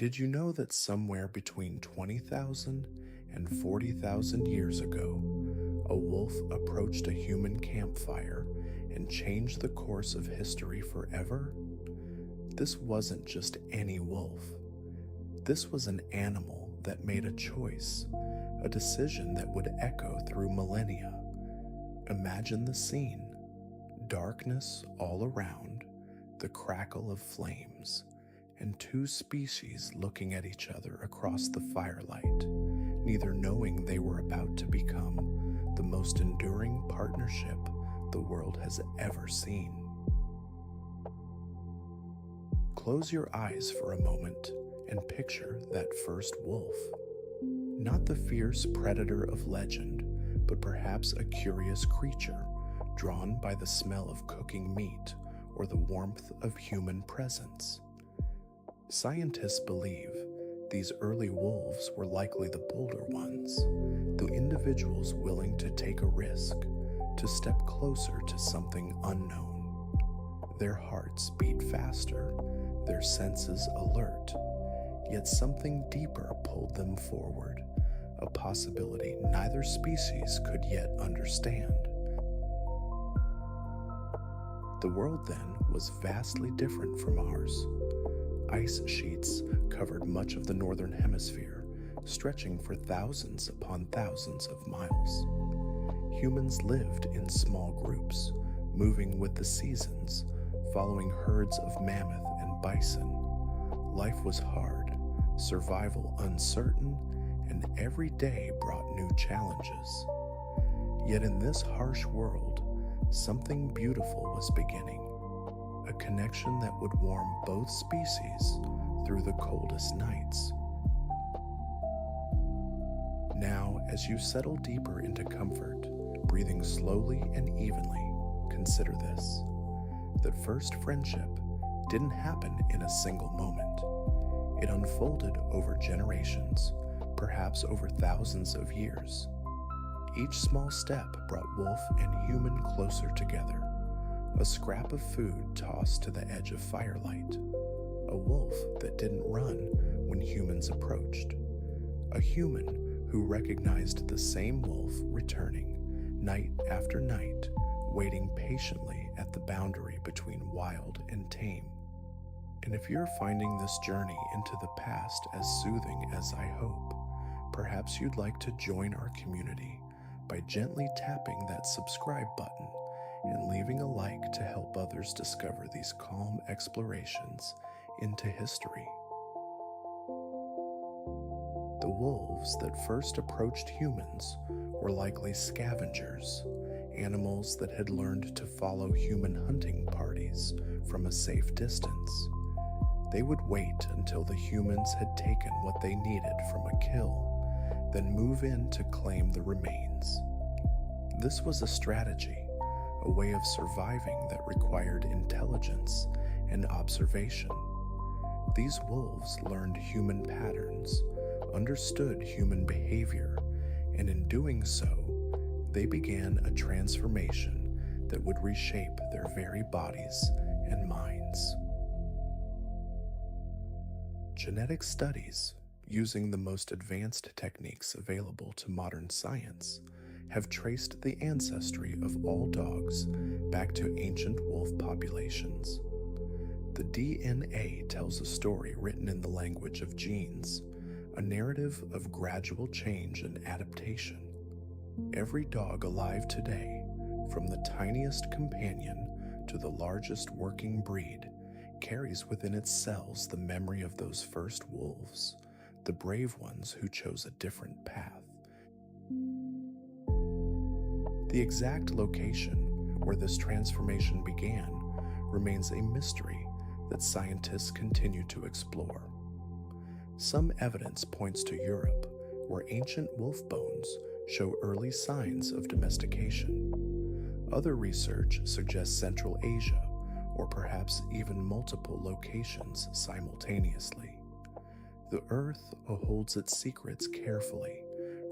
Did you know that somewhere between 20,000 and 40,000 years ago, a wolf approached a human campfire and changed the course of history forever? This wasn't just any wolf. This was an animal that made a choice, a decision that would echo through millennia. Imagine the scene. Darkness all around, the crackle of flames, and two species looking at each other across the firelight, neither knowing they were about to become the most enduring partnership the world has ever seen. Close your eyes for a moment and picture that first wolf. Not the fierce predator of legend, but perhaps a curious creature drawn by the smell of cooking meat or the warmth of human presence. Scientists believe these early wolves were likely the bolder ones, the individuals willing to take a risk, to step closer to something unknown. Their hearts beat faster, their senses alert, yet something deeper pulled them forward, a possibility neither species could yet understand. The world then was vastly different from ours. Ice sheets covered much of the northern hemisphere, stretching for thousands upon thousands of miles. Humans lived in small groups, moving with the seasons, following herds of mammoth and bison. Life was hard, survival uncertain, and every day brought new challenges. Yet in this harsh world, something beautiful was beginning, a connection that would warm both species through the coldest nights. Now, as you settle deeper into comfort, breathing slowly and evenly, consider this. That first friendship didn't happen in a single moment. It unfolded over generations, perhaps over thousands of years. Each small step brought wolf and human closer together. A scrap of food tossed to the edge of firelight. A wolf that didn't run when humans approached. A human who recognized the same wolf returning night after night, waiting patiently at the boundary between wild and tame. And if you're finding this journey into the past as soothing as I hope, perhaps you'd like to join our community by gently tapping that subscribe button and leaving a like to help others discover these calm explorations into history. The wolves that first approached humans were likely scavengers, animals that had learned to follow human hunting parties from a safe distance. They would wait until the humans had taken what they needed from a kill, then move in to claim the remains. This was a strategy, a way of surviving that required intelligence and observation. These wolves learned human patterns, understood human behavior, and in doing so, they began a transformation that would reshape their very bodies and minds. Genetic studies, using the most advanced techniques available to modern science, have traced the ancestry of all dogs back to ancient wolf populations. The DNA tells a story written in the language of genes, a narrative of gradual change and adaptation. Every dog alive today, from the tiniest companion to the largest working breed, carries within its cells the memory of those first wolves, the brave ones who chose a different path. The exact location where this transformation began remains a mystery that scientists continue to explore. Some evidence points to Europe, where ancient wolf bones show early signs of domestication. Other research suggests Central Asia, or perhaps even multiple locations simultaneously. The Earth holds its secrets carefully,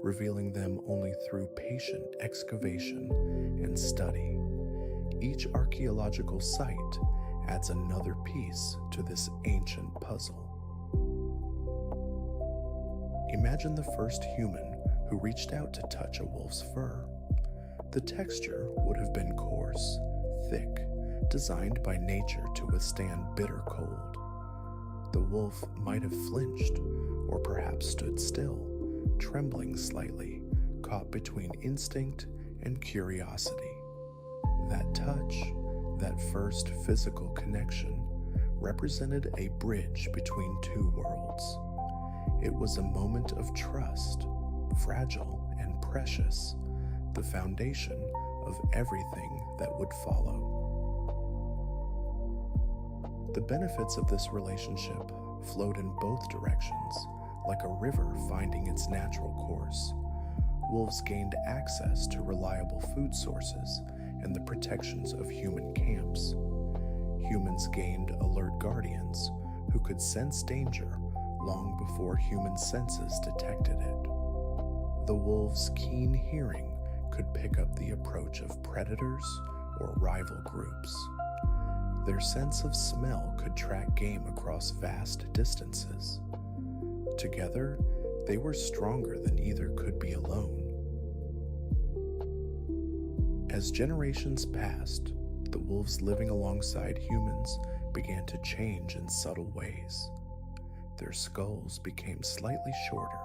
revealing them only through patient excavation and study. Each archaeological site adds another piece to this ancient puzzle. Imagine the first human who reached out to touch a wolf's fur. The texture would have been coarse, thick, designed by nature to withstand bitter cold. The wolf might have flinched, or perhaps stood still, trembling slightly, caught between instinct and curiosity. That touch, that first physical connection, represented a bridge between two worlds. It was a moment of trust, fragile and precious, the foundation of everything that would follow. The benefits of this relationship flowed in both directions, like a river finding its natural course. Wolves gained access to reliable food sources and the protections of human camps. Humans gained alert guardians who could sense danger long before human senses detected it. The wolves' keen hearing could pick up the approach of predators or rival groups. Their sense of smell could track game across vast distances. Together, they were stronger than either could be alone. As generations passed, the wolves living alongside humans began to change in subtle ways. Their skulls became slightly shorter,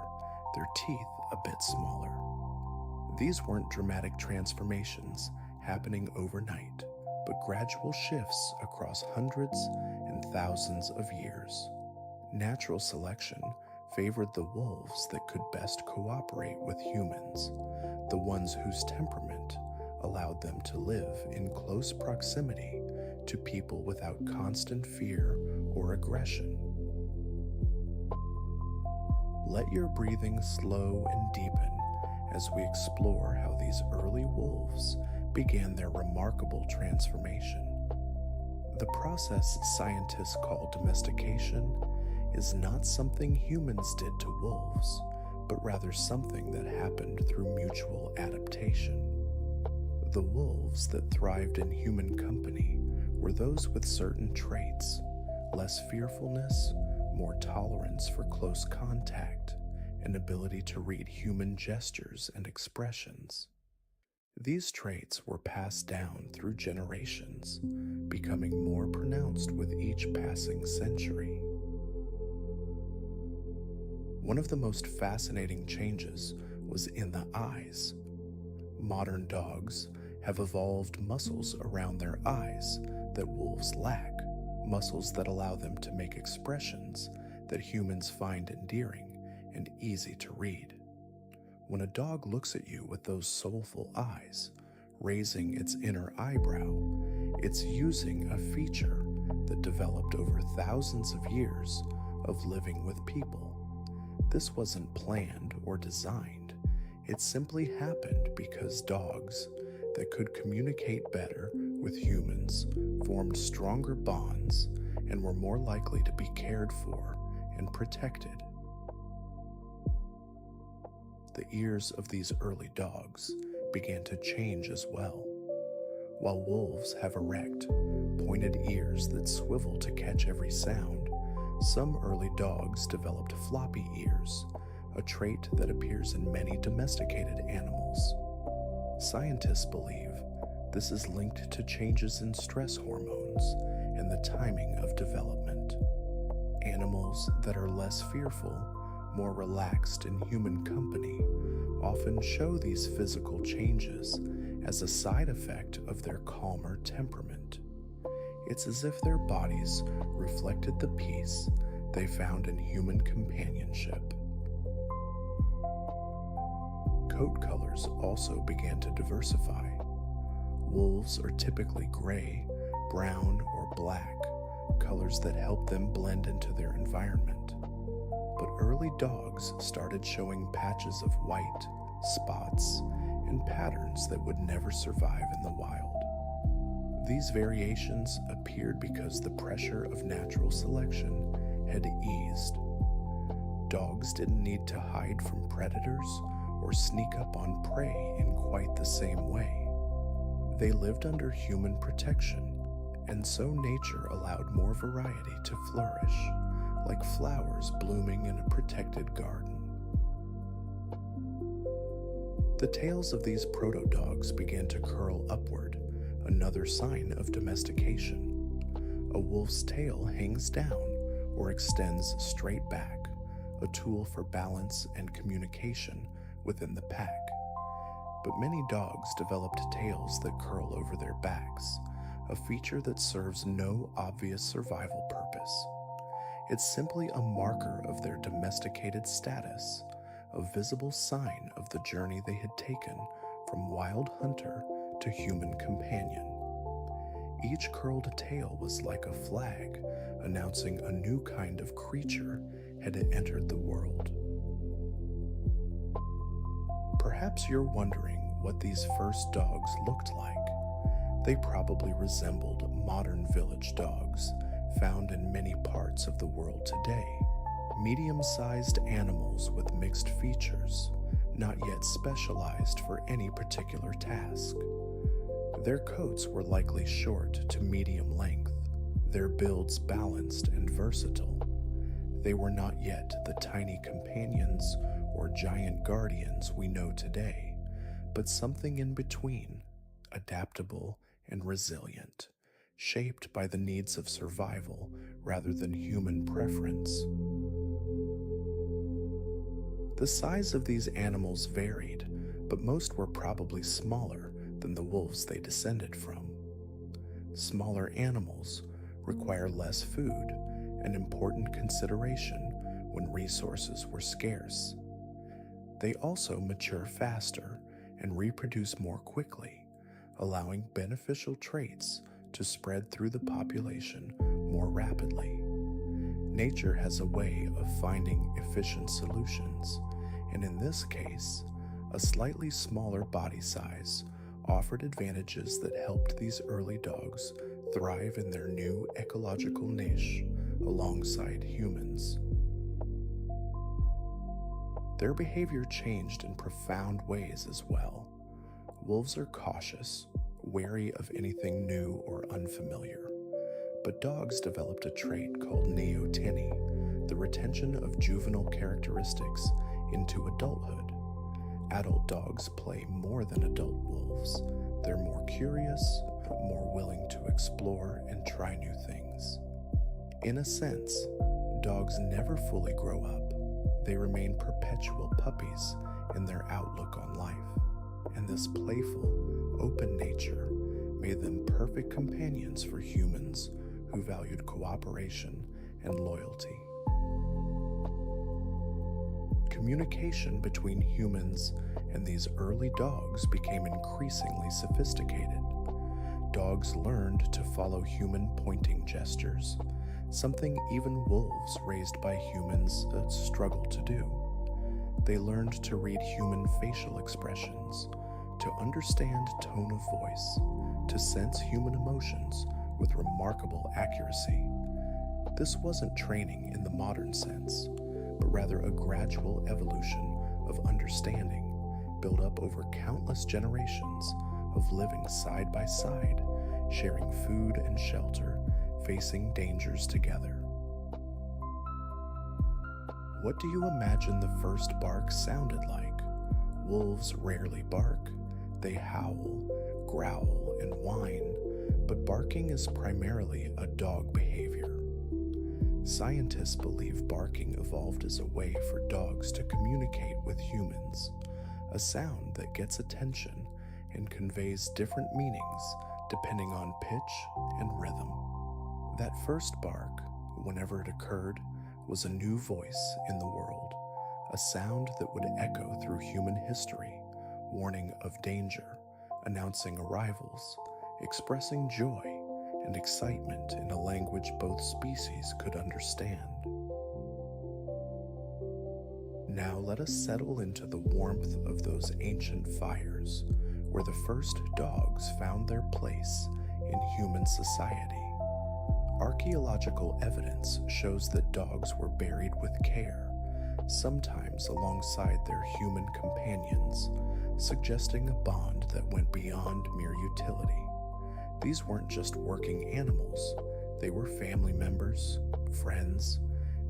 their teeth a bit smaller. These weren't dramatic transformations happening overnight, but gradual shifts across hundreds and thousands of years. Natural selection favored the wolves that could best cooperate with humans, the ones whose temperament allowed them to live in close proximity to people without constant fear or aggression. Let your breathing slow and deepen as we explore how these early wolves began their remarkable transformation. The process scientists call domestication is not something humans did to wolves, but rather something that happened through mutual adaptation. The wolves that thrived in human company were those with certain traits: less fearfulness, more tolerance for close contact, and ability to read human gestures and expressions. These traits were passed down through generations, becoming more pronounced with each passing century. One of the most fascinating changes was in the eyes. Modern dogs have evolved muscles around their eyes that wolves lack, muscles that allow them to make expressions that humans find endearing and easy to read. When a dog looks at you with those soulful eyes, raising its inner eyebrow, it's using a feature that developed over thousands of years of living with people. This wasn't planned or designed. It simply happened because dogs that could communicate better with humans formed stronger bonds and were more likely to be cared for and protected. The ears of these early dogs began to change as well. While wolves have erect, pointed ears that swivel to catch every sound, some early dogs developed floppy ears, a trait that appears in many domesticated animals. Scientists believe this is linked to changes in stress hormones and the timing of development. Animals that are less fearful, more relaxed in human company, often show these physical changes as a side effect of their calmer temperament. It's as if their bodies reflected the peace they found in human companionship. Coat colors also began to diversify. Wolves are typically gray, brown, or black, colors that help them blend into their environment. But early dogs started showing patches of white, spots, and patterns that would never survive in the wild. These variations appeared because the pressure of natural selection had eased. Dogs didn't need to hide from predators or sneak up on prey in quite the same way. They lived under human protection, and so nature allowed more variety to flourish, like flowers blooming in a protected garden. The tails of these proto-dogs began to curl upward, another sign of domestication. A wolf's tail hangs down or extends straight back, a tool for balance and communication within the pack. But many dogs developed tails that curl over their backs, a feature that serves no obvious survival purpose. It's simply a marker of their domesticated status, a visible sign of the journey they had taken from wild hunter to human companion. Each curled tail was like a flag, announcing a new kind of creature had entered the world. Perhaps you're wondering what these first dogs looked like. They probably resembled modern village dogs found in many parts of the world today. Medium-sized animals with mixed features, not yet specialized for any particular task. Their coats were likely short to medium length, their builds balanced and versatile. They were not yet the tiny companions or giant guardians we know today, but something in between, adaptable and resilient, shaped by the needs of survival rather than human preference. The size of these animals varied, but most were probably smaller than the wolves they descended from. Smaller animals require less food, an important consideration when resources were scarce. They also mature faster and reproduce more quickly, allowing beneficial traits to spread through the population more rapidly. Nature has a way of finding efficient solutions, and in this case, a slightly smaller body size offered advantages that helped these early dogs thrive in their new ecological niche alongside humans. Their behavior changed in profound ways as well. Wolves are cautious, wary of anything new or unfamiliar, but dogs developed a trait called neoteny, the retention of juvenile characteristics into adulthood. Adult dogs play more than adult wolves. They're more curious, more willing to explore and try new things. In a sense, dogs never fully grow up. They remain perpetual puppies in their outlook on life, and this playful, open nature made them perfect companions for humans who valued cooperation and loyalty. Communication between humans and these early dogs became increasingly sophisticated. Dogs learned to follow human pointing gestures, something even wolves raised by humans struggle to do. They learned to read human facial expressions, to understand tone of voice, to sense human emotions with remarkable accuracy. This wasn't training in the modern sense, but rather a gradual evolution of understanding built up over countless generations of living side by side, sharing food and shelter, facing dangers together. What do you imagine the first bark sounded like? Wolves rarely bark. They howl, growl, and whine, but barking is primarily a dog behavior. Scientists believe barking evolved as a way for dogs to communicate with humans, a sound that gets attention and conveys different meanings depending on pitch and rhythm. That first bark, whenever it occurred, was a new voice in the world, a sound that would echo through human history, warning of danger, announcing arrivals, expressing joy and excitement in a language both species could understand. Now let us settle into the warmth of those ancient fires, where the first dogs found their place in human society. Archaeological evidence shows that dogs were buried with care, sometimes alongside their human companions, suggesting a bond that went beyond mere utility. These weren't just working animals, they were family members, friends,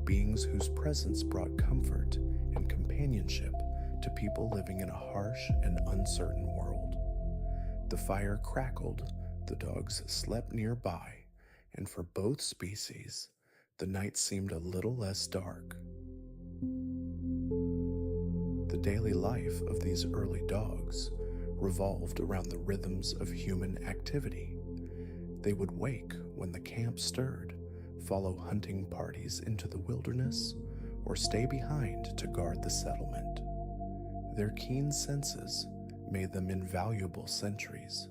beings whose presence brought comfort and companionship to people living in a harsh and uncertain world. The fire crackled, the dogs slept nearby, and for both species, the night seemed a little less dark. The daily life of these early dogs revolved around the rhythms of human activity. They would wake when the camp stirred, follow hunting parties into the wilderness, or stay behind to guard the settlement. Their keen senses made them invaluable sentries,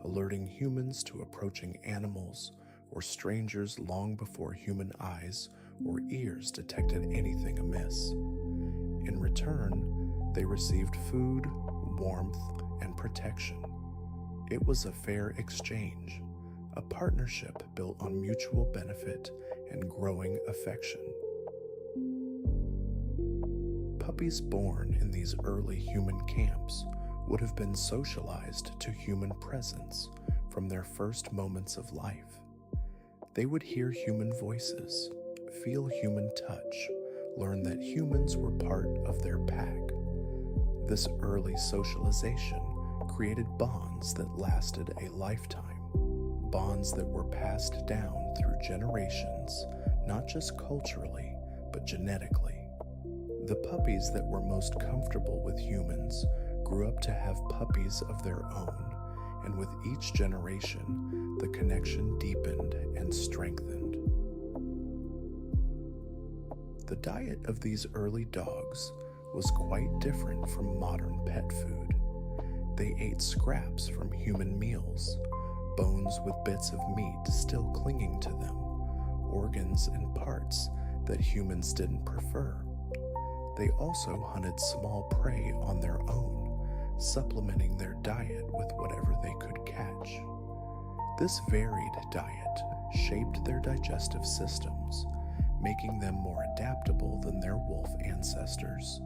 alerting humans to approaching animals or strangers long before human eyes or ears detected anything amiss. In return, they received food, warmth, and protection. It was a fair exchange, a partnership built on mutual benefit and growing affection. Puppies born in these early human camps would have been socialized to human presence from their first moments of life. They would hear human voices, feel human touch, learn that humans were part of their pack. This early socialization created bonds that lasted a lifetime, bonds that were passed down through generations, not just culturally, but genetically. The puppies that were most comfortable with humans grew up to have puppies of their own, and with each generation, the connection deepened and strengthened. The diet of these early dogs was quite different from modern pet food. They ate scraps from human meals, bones with bits of meat still clinging to them, organs and parts that humans didn't prefer. They also hunted small prey on their own, supplementing their diet with whatever they could catch. This varied diet shaped their digestive systems, making them more adaptable than their wolf ancestors.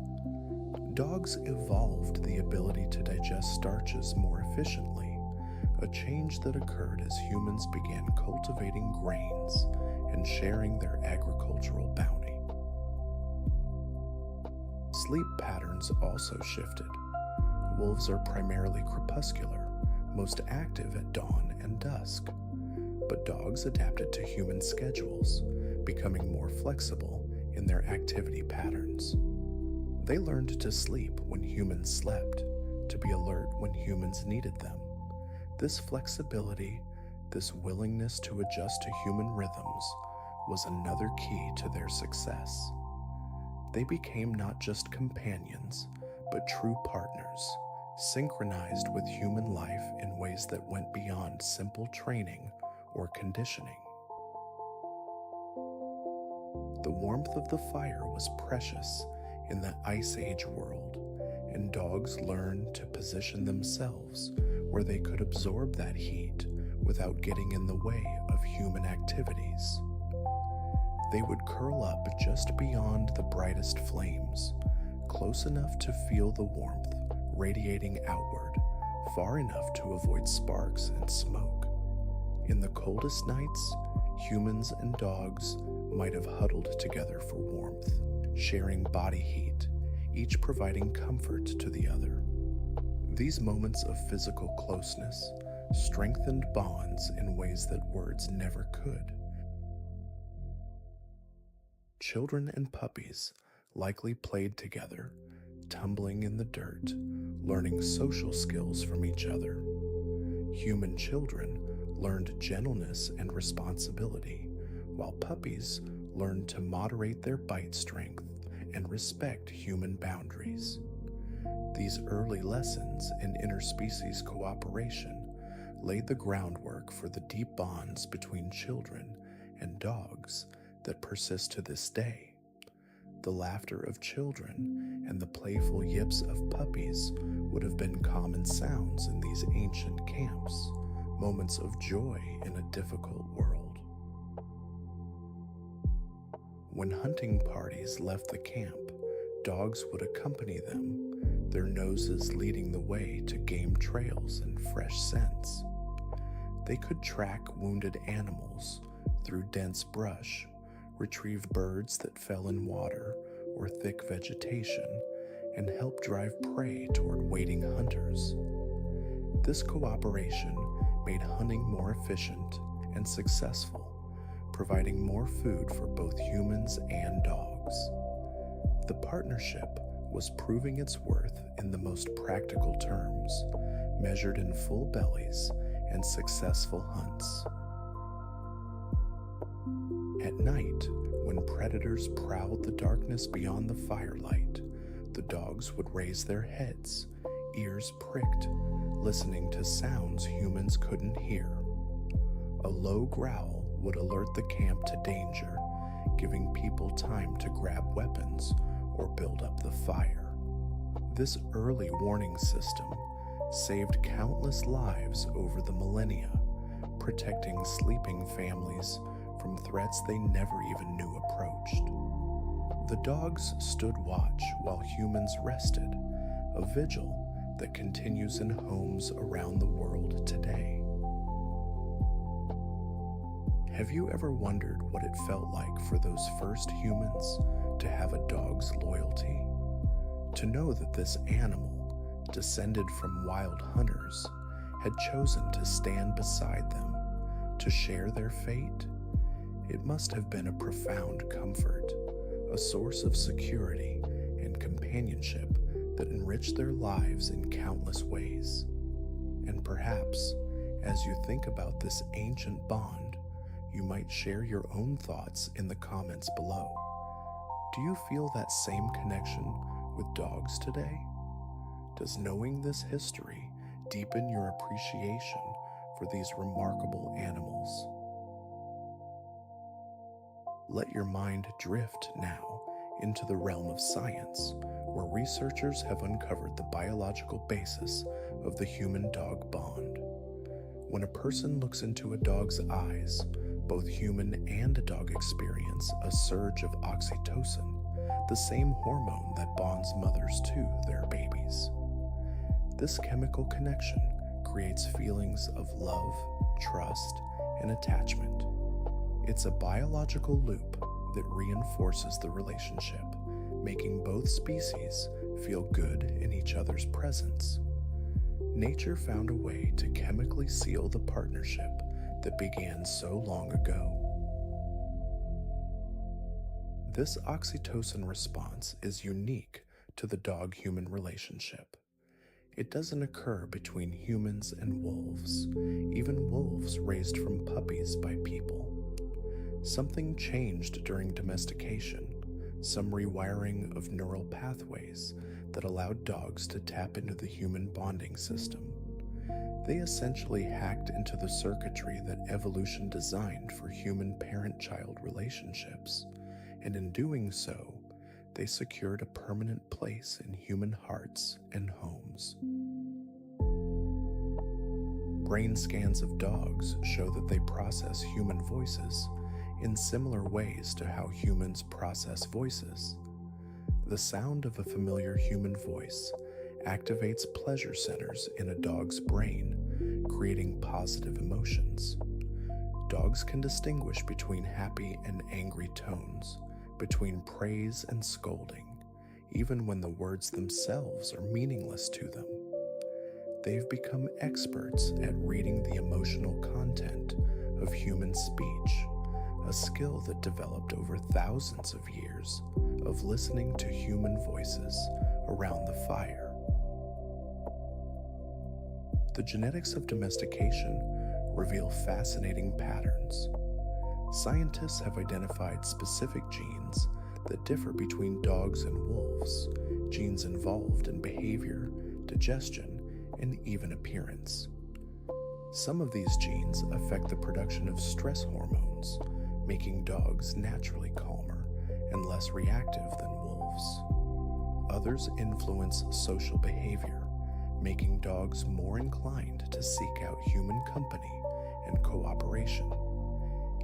Dogs evolved the ability to digest starches more efficiently, a change that occurred as humans began cultivating grains and sharing their agricultural bounty. Sleep patterns also shifted. Wolves are primarily crepuscular, most active at dawn and dusk, but dogs adapted to human schedules, becoming more flexible in their activity patterns. They learned to sleep when humans slept, to be alert when humans needed them. This flexibility, this willingness to adjust to human rhythms, was another key to their success. They became not just companions, but true partners, synchronized with human life in ways that went beyond simple training or conditioning. The warmth of the fire was precious in the Ice Age world, and dogs learned to position themselves where they could absorb that heat without getting in the way of human activities. They would curl up just beyond the brightest flames, close enough to feel the warmth radiating outward, far enough to avoid sparks and smoke. In the coldest nights, humans and dogs might have huddled together for warmth, sharing body heat, each providing comfort to the other. These moments of physical closeness strengthened bonds in ways that words never could. Children and puppies likely played together, tumbling in the dirt, learning social skills from each other. Human children learned gentleness and responsibility, while puppies learned to moderate their bite strength and respect human boundaries. These early lessons in interspecies cooperation laid the groundwork for the deep bonds between children and dogs that persist to this day. The laughter of children and the playful yips of puppies would have been common sounds in these ancient camps, moments of joy in a difficult world. When hunting parties left the camp, dogs would accompany them, their noses leading the way to game trails and fresh scents. They could track wounded animals through dense brush, retrieve birds that fell in water or thick vegetation, and help drive prey toward waiting hunters. This cooperation made hunting more efficient and successful, providing more food for both humans and dogs. The partnership was proving its worth in the most practical terms, measured in full bellies and successful hunts. At night, when predators prowled the darkness beyond the firelight, the dogs would raise their heads, ears pricked, listening to sounds humans couldn't hear. A low growl would alert the camp to danger, giving people time to grab weapons or build up the fire. This early warning system saved countless lives over the millennia, protecting sleeping families from threats they never even knew approached. The dogs stood watch while humans rested, a vigil that continues in homes around the world today. Have you ever wondered what it felt like for those first humans to have a dog's loyalty? To know that this animal, descended from wild hunters, had chosen to stand beside them, to share their fate? It must have been a profound comfort, a source of security and companionship that enriched their lives in countless ways. And perhaps, as you think about this ancient bond, you might share your own thoughts in the comments below. Do you feel that same connection with dogs today? Does knowing this history deepen your appreciation for these remarkable animals? Let your mind drift now into the realm of science, where researchers have uncovered the biological basis of the human-dog bond. When a person looks into a dog's eyes, both human and a dog experience a surge of oxytocin, the same hormone that bonds mothers to their babies. This chemical connection creates feelings of love, trust, and attachment. It's a biological loop that reinforces the relationship, making both species feel good in each other's presence. Nature found a way to chemically seal the partnership that began so long ago. This oxytocin response is unique to the dog-human relationship. It doesn't occur between humans and wolves, even wolves raised from puppies by people. Something changed during domestication, some rewiring of neural pathways that allowed dogs to tap into the human bonding system. They essentially hacked into the circuitry that evolution designed for human parent-child relationships, and in doing so, they secured a permanent place in human hearts and homes. Brain scans of dogs show that they process human voices in similar ways to how humans process voices. The sound of a familiar human voice activates pleasure centers in a dog's brain, creating positive emotions. Dogs can distinguish between happy and angry tones, between praise and scolding, even when the words themselves are meaningless to them. They've become experts at reading the emotional content of human speech, a skill that developed over thousands of years of listening to human voices around the fire. The genetics of domestication reveal fascinating patterns. Scientists have identified specific genes that differ between dogs and wolves, genes involved in behavior, digestion, and even appearance. Some of these genes affect the production of stress hormones, making dogs naturally calmer and less reactive than wolves. Others influence social behavior, making dogs more inclined to seek out human company and cooperation.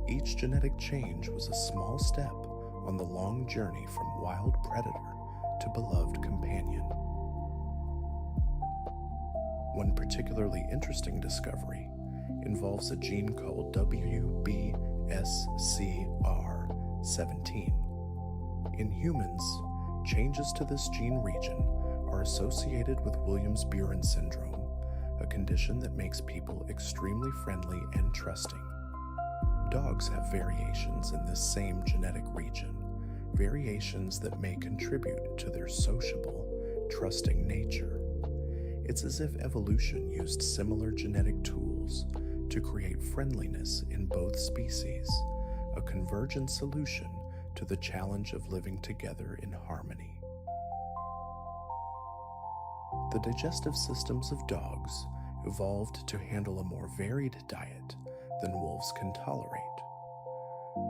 Each genetic change was a small step on the long journey from wild predator to beloved companion. One particularly interesting discovery involves a gene called WBSCR17. In humans, Changes to this gene region are associated with Williams-Beuren syndrome, a condition that makes people extremely friendly and trusting. Dogs have variations in this same genetic region, variations that may contribute to their sociable, trusting nature. It's as if evolution used similar genetic tools to create friendliness in both species, a convergent solution to the challenge of living together in harmony. The digestive systems of dogs evolved to handle a more varied diet than wolves can tolerate.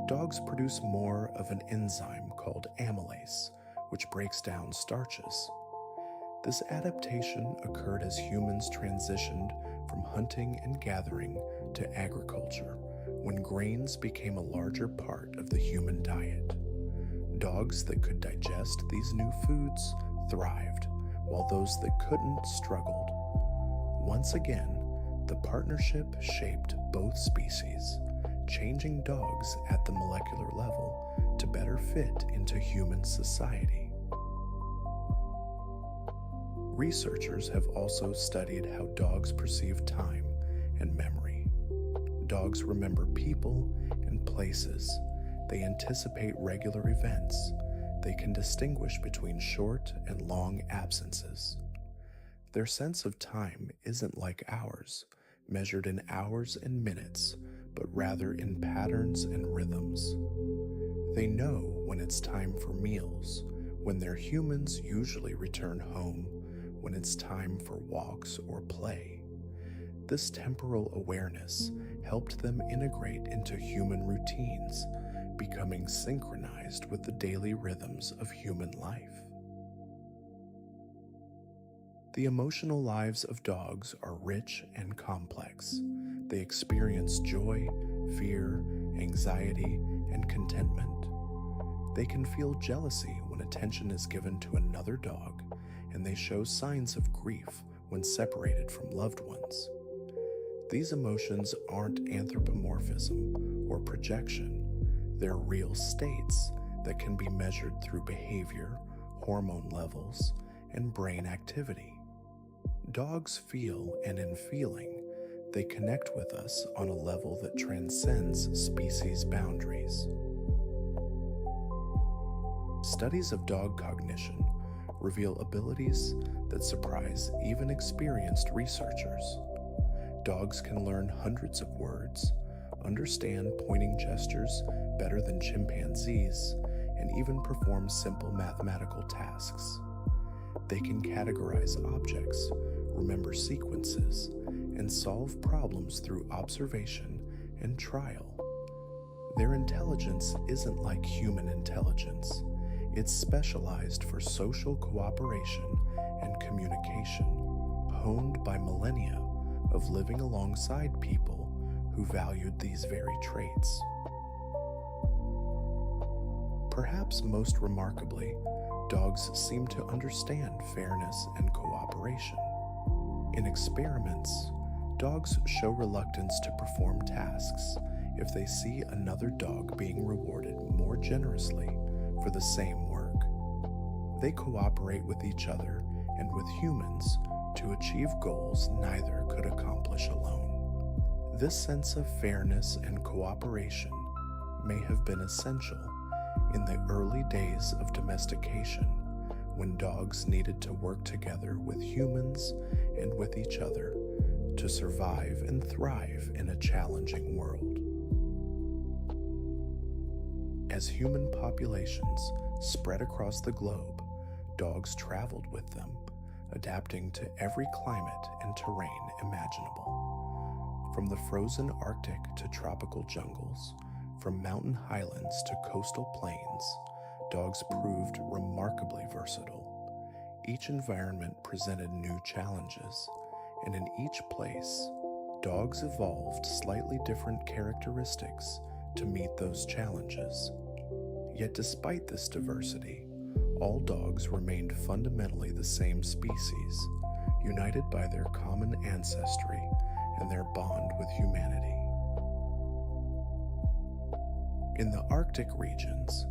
Dogs produce more of an enzyme called amylase, which breaks down starches. This adaptation occurred as humans transitioned from hunting and gathering to agriculture, when grains became a larger part of the human diet. Dogs that could digest these new foods thrived, while those that couldn't struggled. Once again, the partnership shaped both species, changing dogs at the molecular level to better fit into human society. Researchers have also studied how dogs perceive time and memory. Dogs remember people and places. They anticipate regular events. They can distinguish between short and long absences. Their sense of time isn't like ours, measured in hours and minutes, but rather in patterns and rhythms. They know when it's time for meals, when their humans usually return home, when it's time for walks or play. This temporal awareness helped them integrate into human routines, becoming synchronized with the daily rhythms of human life. The emotional lives of dogs are rich and complex. They experience joy, fear, anxiety, and contentment. They can feel jealousy when attention is given to another dog, and they show signs of grief when separated from loved ones. These emotions aren't anthropomorphism or projection. They're real states that can be measured through behavior, hormone levels, and brain activity. Dogs feel, and in feeling, they connect with us on a level that transcends species boundaries. Studies of dog cognition reveal abilities that surprise even experienced researchers. Dogs can learn hundreds of words, understand pointing gestures better than chimpanzees, and even perform simple mathematical tasks. They can categorize objects, remember sequences, and solve problems through observation and trial. Their intelligence isn't like human intelligence. It's specialized for social cooperation and communication, honed by millennia of living alongside people who valued these very traits. Perhaps most remarkably, dogs seem to understand fairness and cooperation. In experiments, dogs show reluctance to perform tasks if they see another dog being rewarded more generously for the same work. They cooperate with each other and with humans to achieve goals neither could accomplish alone. This sense of fairness and cooperation may have been essential in the early days of domestication, when dogs needed to work together with humans and with each other to survive and thrive in a challenging world. As human populations spread across the globe, dogs traveled with them, adapting to every climate and terrain imaginable. From the frozen Arctic to tropical jungles, from mountain highlands to coastal plains, dogs proved remarkably versatile. Each environment presented new challenges, and in each place, dogs evolved slightly different characteristics to meet those challenges. Yet despite this diversity, all dogs remained fundamentally the same species, united by their common ancestry and their bond with humanity. In the Arctic regions,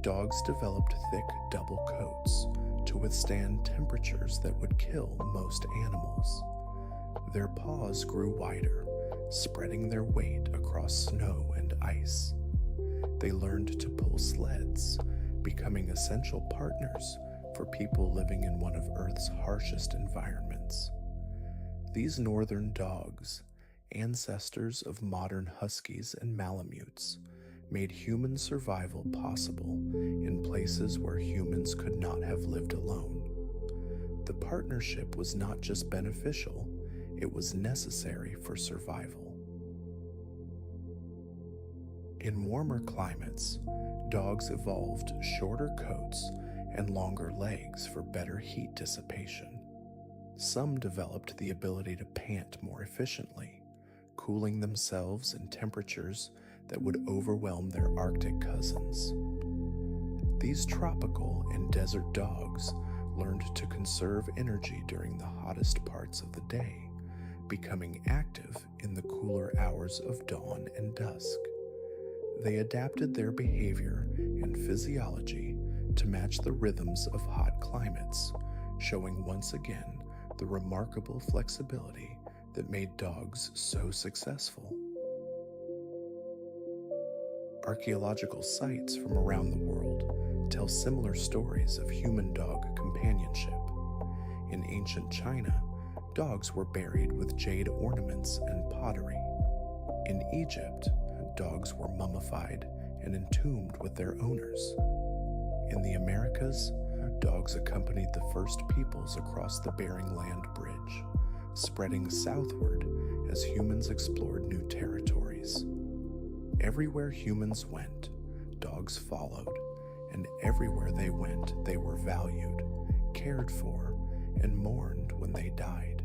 Dogs developed thick double coats to withstand temperatures that would kill most animals. Their paws grew wider, spreading their weight across snow and ice. They learned to pull sleds, becoming essential partners for people living in one of Earth's harshest environments. These northern dogs, ancestors of modern huskies and malamutes, made human survival possible in places where humans could not have lived alone. The partnership was not just beneficial, it was necessary for survival. In warmer climates, dogs evolved shorter coats and longer legs for better heat dissipation. Some developed the ability to pant more efficiently, cooling themselves in temperatures that would overwhelm their Arctic cousins. These tropical and desert dogs learned to conserve energy during the hottest parts of the day, becoming active in the cooler hours of dawn and dusk. They adapted their behavior and physiology to match the rhythms of hot climates, showing once again the remarkable flexibility that made dogs so successful. Archaeological sites from around the world tell similar stories of human-dog companionship. In ancient China, dogs were buried with jade ornaments and pottery. In Egypt, dogs were mummified and entombed with their owners. In the Americas, dogs accompanied the first peoples across the Bering Land Bridge, spreading southward as humans explored new territories. Everywhere humans went, dogs followed, and everywhere they went, they were valued, cared for, and mourned when they died.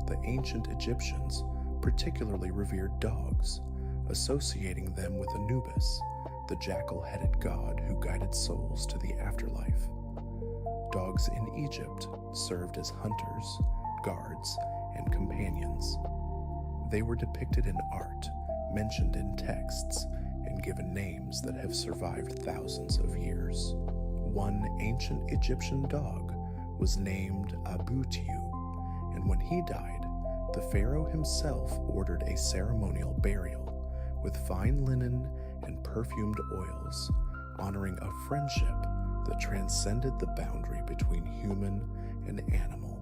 The ancient Egyptians particularly revered dogs, associating them with Anubis, the jackal-headed god who guided souls to the afterlife. Dogs in Egypt served as hunters, guards, and companions. They were depicted in art, mentioned in texts, and given names that have survived thousands of years. One ancient Egyptian dog was named Abu-Tiyu, and when he died, the pharaoh himself ordered a ceremonial burial with fine linen and perfumed oils, honoring a friendship that transcended the boundary between human and animal.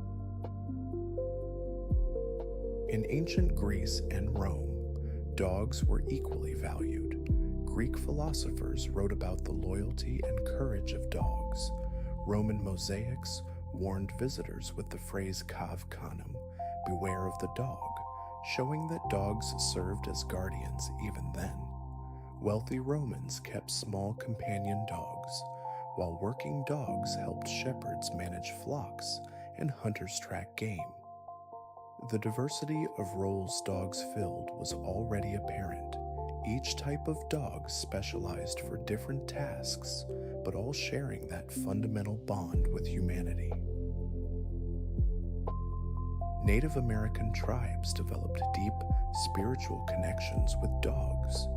In ancient Greece and Rome, dogs were equally valued. Greek philosophers wrote about the loyalty and courage of dogs. Roman mosaics warned visitors with the phrase "cav canem," beware of the dog, showing that dogs served as guardians even then. Wealthy Romans kept small companion dogs, while working dogs helped shepherds manage flocks and hunters track game. The diversity of roles dogs filled was already apparent. Each type of dog specialized for different tasks, but all sharing that fundamental bond with humanity. Native American tribes developed deep spiritual connections with dogs.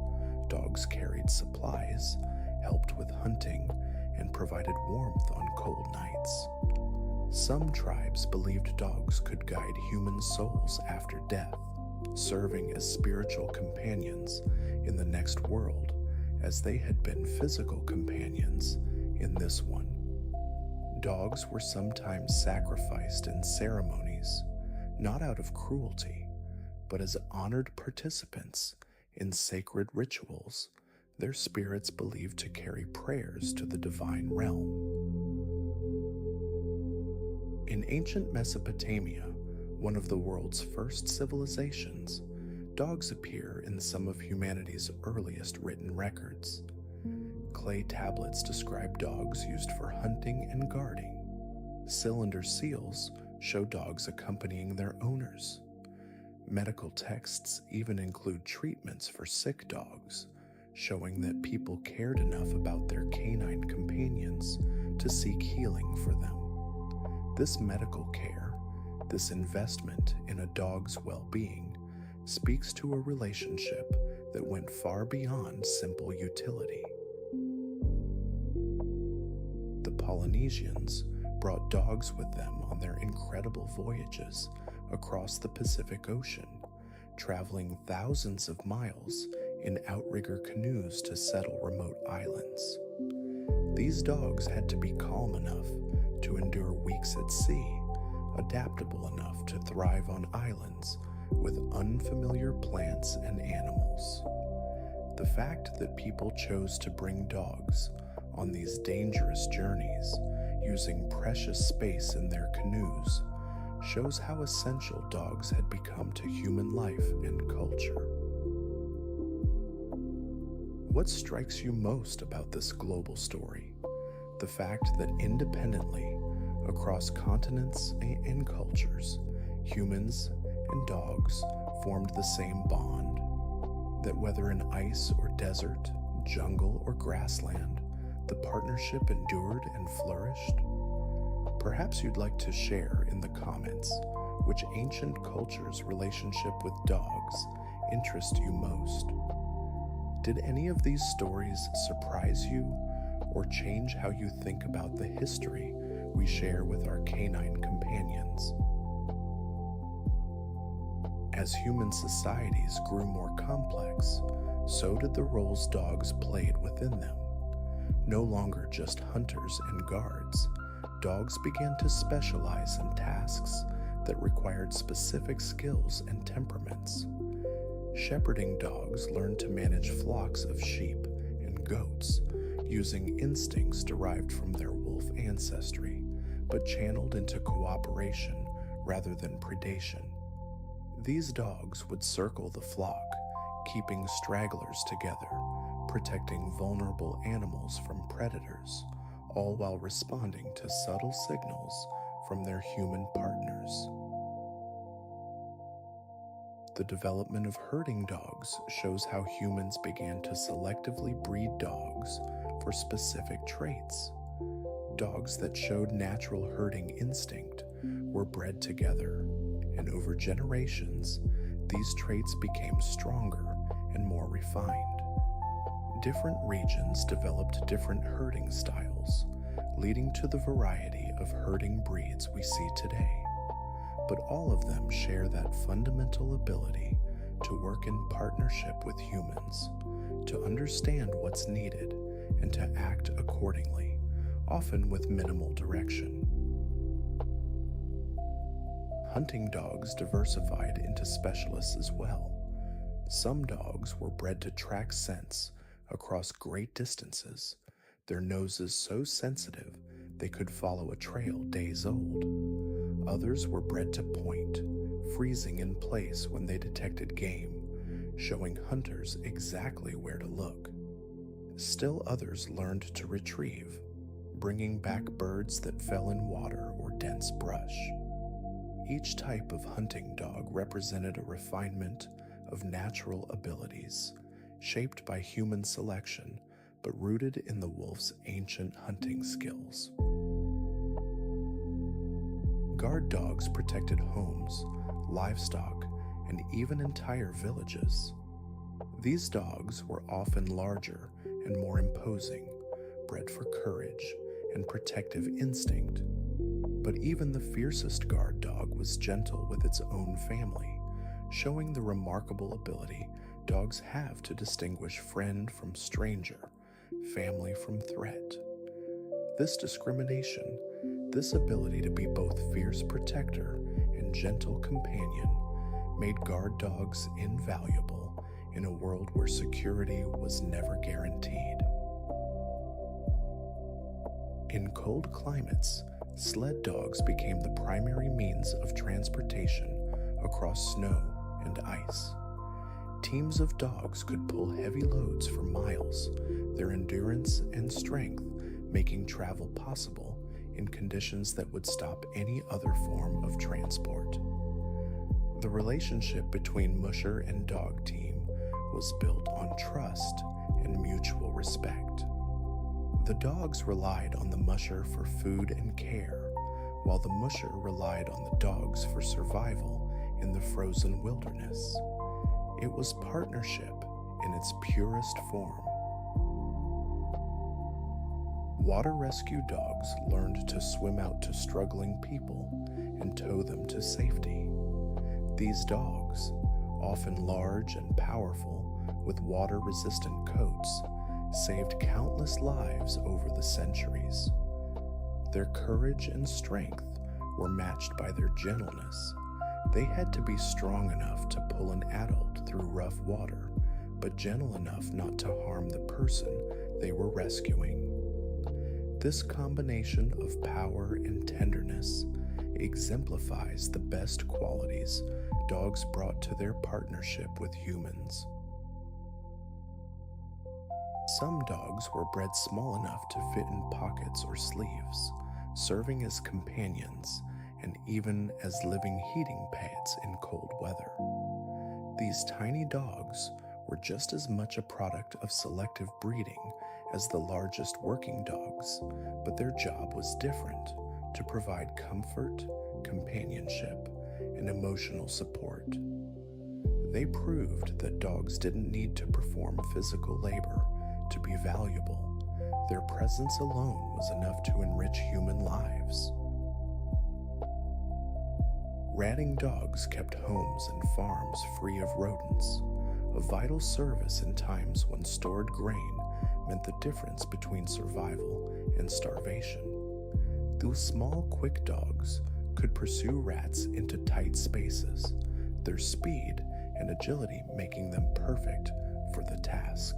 Dogs carried supplies, helped with hunting, and provided warmth on cold nights. Some tribes believed dogs could guide human souls after death, serving as spiritual companions in the next world as they had been physical companions in this one. Dogs were sometimes sacrificed in ceremonies, not out of cruelty, but as honored participants in sacred rituals, their spirits believed to carry prayers to the divine realm. In ancient Mesopotamia, one of the world's first civilizations, dogs appear in some of humanity's earliest written records. Clay tablets describe dogs used for hunting and guarding. Cylinder seals show dogs accompanying their owners. Medical texts even include treatments for sick dogs, showing that people cared enough about their canine companions to seek healing for them. This medical care, this investment in a dog's well-being, speaks to a relationship that went far beyond simple utility. The Polynesians brought dogs with them on their incredible voyages across the Pacific Ocean, traveling thousands of miles in outrigger canoes to settle remote islands. These dogs had to be calm enough to endure weeks at sea, adaptable enough to thrive on islands with unfamiliar plants and animals. The fact that people chose to bring dogs on these dangerous journeys, using precious space in their canoes, shows how essential dogs had become to human life and culture. What strikes you most about this global story? The fact that independently, across continents and cultures, humans and dogs formed the same bond, that whether in ice or desert, jungle or grassland, the partnership endured and flourished? Perhaps you'd like to share in the comments which ancient culture's relationship with dogs interest you most. Did any of these stories surprise you or change how you think about the history we share with our canine companions? As human societies grew more complex, so did the roles dogs played within them. No longer just hunters and guards, dogs began to specialize in tasks that required specific skills and temperaments. Shepherding dogs learned to manage flocks of sheep and goats, using instincts derived from their wolf ancestry, but channeled into cooperation rather than predation. These dogs would circle the flock, keeping stragglers together, protecting vulnerable animals from predators, all while responding to subtle signals from their human partners. The development of herding dogs shows how humans began to selectively breed dogs for specific traits. Dogs that showed natural herding instinct were bred together, and over generations, these traits became stronger and more refined. Different regions developed different herding styles, leading to the variety of herding breeds we see today. But all of them share that fundamental ability to work in partnership with humans, to understand what's needed, and to act accordingly, often with minimal direction. Hunting dogs diversified into specialists as well. Some dogs were bred to track scents across great distances, their noses so sensitive they could follow a trail days old. Others were bred to point, freezing in place when they detected game, showing hunters exactly where to look. Still others learned to retrieve, bringing back birds that fell in water or dense brush. Each type of hunting dog represented a refinement of natural abilities, shaped by human selection, but rooted in the wolf's ancient hunting skills. Guard dogs protected homes, livestock, and even entire villages. These dogs were often larger and more imposing, bred for courage and protective instinct. But even the fiercest guard dog was gentle with its own family, showing the remarkable ability dogs have to distinguish friend from stranger, family from threat. This discrimination, this ability to be both fierce protector and gentle companion, made guard dogs invaluable in a world where security was never guaranteed. In cold climates, sled dogs became the primary means of transportation across snow and ice. Teams of dogs could pull heavy loads for miles, their endurance and strength making travel possible in conditions that would stop any other form of transport. The relationship between musher and dog team was built on trust and mutual respect. The dogs relied on the musher for food and care, while the musher relied on the dogs for survival in the frozen wilderness. It was partnership in its purest form. Water rescue dogs learned to swim out to struggling people and tow them to safety. These dogs, often large and powerful with water-resistant coats, saved countless lives over the centuries. Their courage and strength were matched by their gentleness. They had to be strong enough to pull an adult through rough water, but gentle enough not to harm the person they were rescuing. This combination of power and tenderness exemplifies the best qualities dogs brought to their partnership with humans. Some dogs were bred small enough to fit in pockets or sleeves, serving as companions and even as living heating pads in cold weather. These tiny dogs were just as much a product of selective breeding as the largest working dogs, but their job was different: to provide comfort, companionship, and emotional support. They proved that dogs didn't need to perform physical labor to be valuable. Their presence alone was enough to enrich human lives. Ratting dogs kept homes and farms free of rodents, a vital service in times when stored grain meant the difference between survival and starvation. Those small, quick dogs could pursue rats into tight spaces, their speed and agility making them perfect for the task.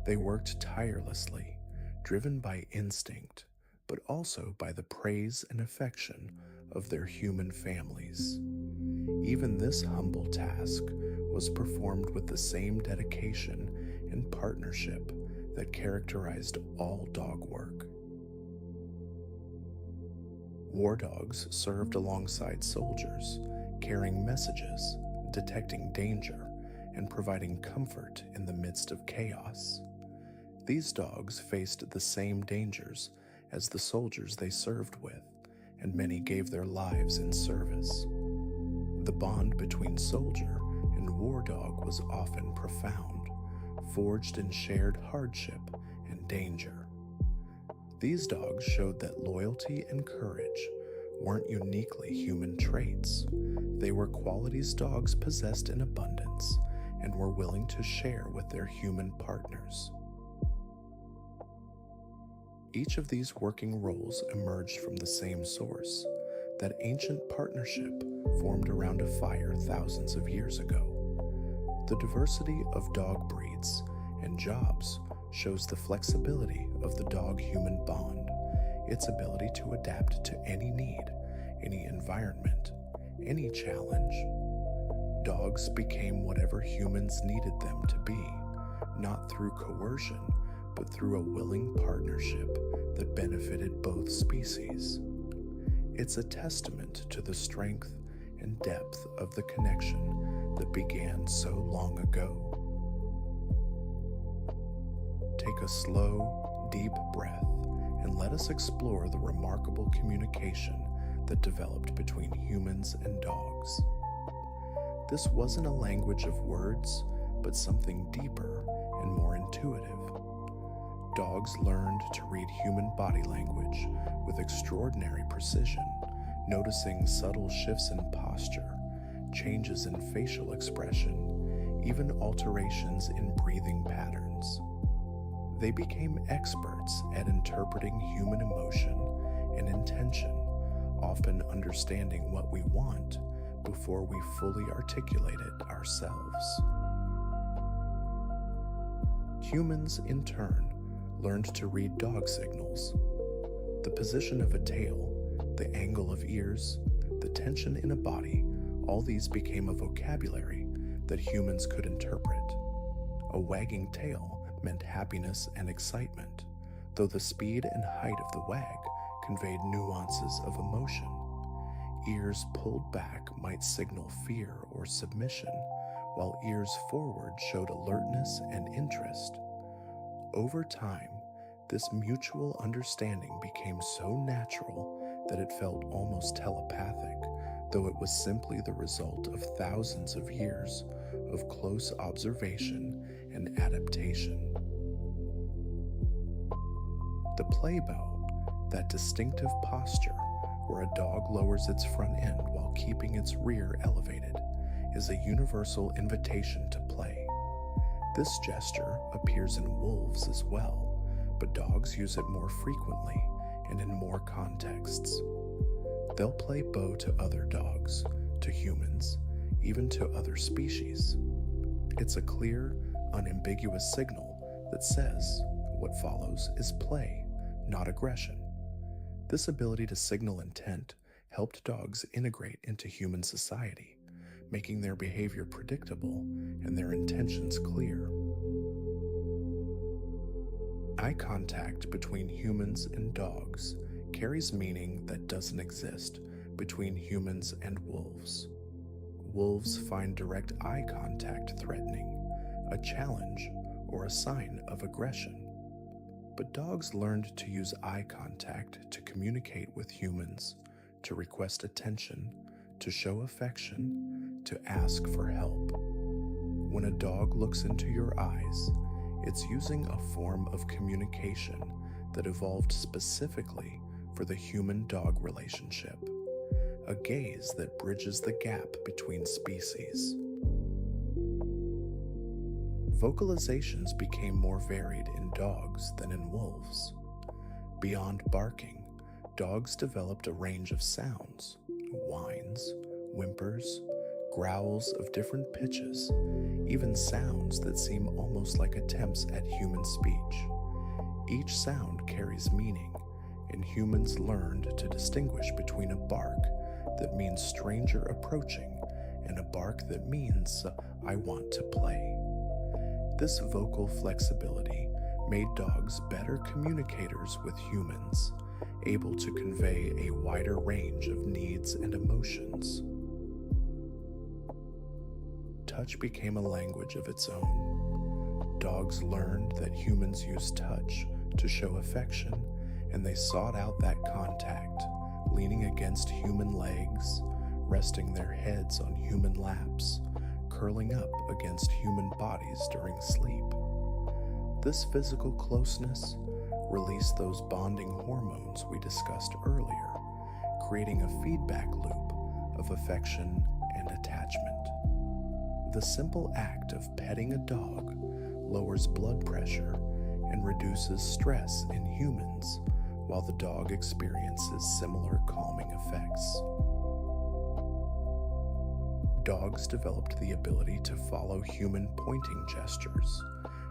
They worked tirelessly, driven by instinct, but also by the praise and affection of their human families. Even this humble task was performed with the same dedication and partnership that characterized all dog work. War dogs served alongside soldiers, carrying messages, detecting danger, and providing comfort in the midst of chaos. These dogs faced the same dangers as the soldiers they served with, and many gave their lives in service. The bond between soldier and war dog was often profound, forged in shared hardship and danger. These dogs showed that loyalty and courage weren't uniquely human traits. They were qualities dogs possessed in abundance and were willing to share with their human partners. Each of these working roles emerged from the same source, that ancient partnership formed around a fire thousands of years ago. The diversity of dog breeds and jobs shows the flexibility of the dog-human bond, its ability to adapt to any need, any environment, any challenge. Dogs became whatever humans needed them to be, not through coercion, but through a willing partnership that benefited both species. It's a testament to the strength and depth of the connection that began so long ago. Take a slow, deep breath and let us explore the remarkable communication that developed between humans and dogs. This wasn't a language of words, but something deeper and more intuitive. Dogs learned to read human body language with extraordinary precision, noticing subtle shifts in posture, changes in facial expression, even alterations in breathing patterns. They became experts at interpreting human emotion and intention, often understanding what we want before we fully articulate it ourselves. Humans, in turn, learned to read dog signals. The position of a tail, the angle of ears, the tension in a body, all these became a vocabulary that humans could interpret. A wagging tail meant happiness and excitement, though the speed and height of the wag conveyed nuances of emotion. Ears pulled back might signal fear or submission, while ears forward showed alertness and interest. Over time, this mutual understanding became so natural that it felt almost telepathic, though it was simply the result of thousands of years of close observation and adaptation. The play bow, that distinctive posture where a dog lowers its front end while keeping its rear elevated, is a universal invitation to play. This gesture appears in wolves as well, but dogs use it more frequently and in more contexts. They'll play bow to other dogs, to humans, even to other species. It's a clear, unambiguous signal that says what follows is play, not aggression. This ability to signal intent helped dogs integrate into human society, making their behavior predictable and their intentions clear. Eye contact between humans and dogs carries meaning that doesn't exist between humans and wolves. Wolves find direct eye contact threatening, a challenge, or a sign of aggression. But dogs learned to use eye contact to communicate with humans, to request attention, to show affection, to ask for help. When a dog looks into your eyes, it's using a form of communication that evolved specifically for the human-dog relationship, a gaze that bridges the gap between species. Vocalizations became more varied in dogs than in wolves. Beyond barking, dogs developed a range of sounds, whines, whimpers, growls of different pitches, even sounds that seem almost like attempts at human speech. Each sound carries meaning, and humans learned to distinguish between a bark that means stranger approaching and a bark that means I want to play. This vocal flexibility made dogs better communicators with humans, able to convey a wider range of needs and emotions. Touch became a language of its own. Dogs learned that humans use touch to show affection, and they sought out that contact, leaning against human legs, resting their heads on human laps, curling up against human bodies during sleep. This physical closeness released those bonding hormones we discussed earlier, creating a feedback loop of affection and attachment. The simple act of petting a dog lowers blood pressure and reduces stress in humans, while the dog experiences similar calming effects. Dogs developed the ability to follow human pointing gestures,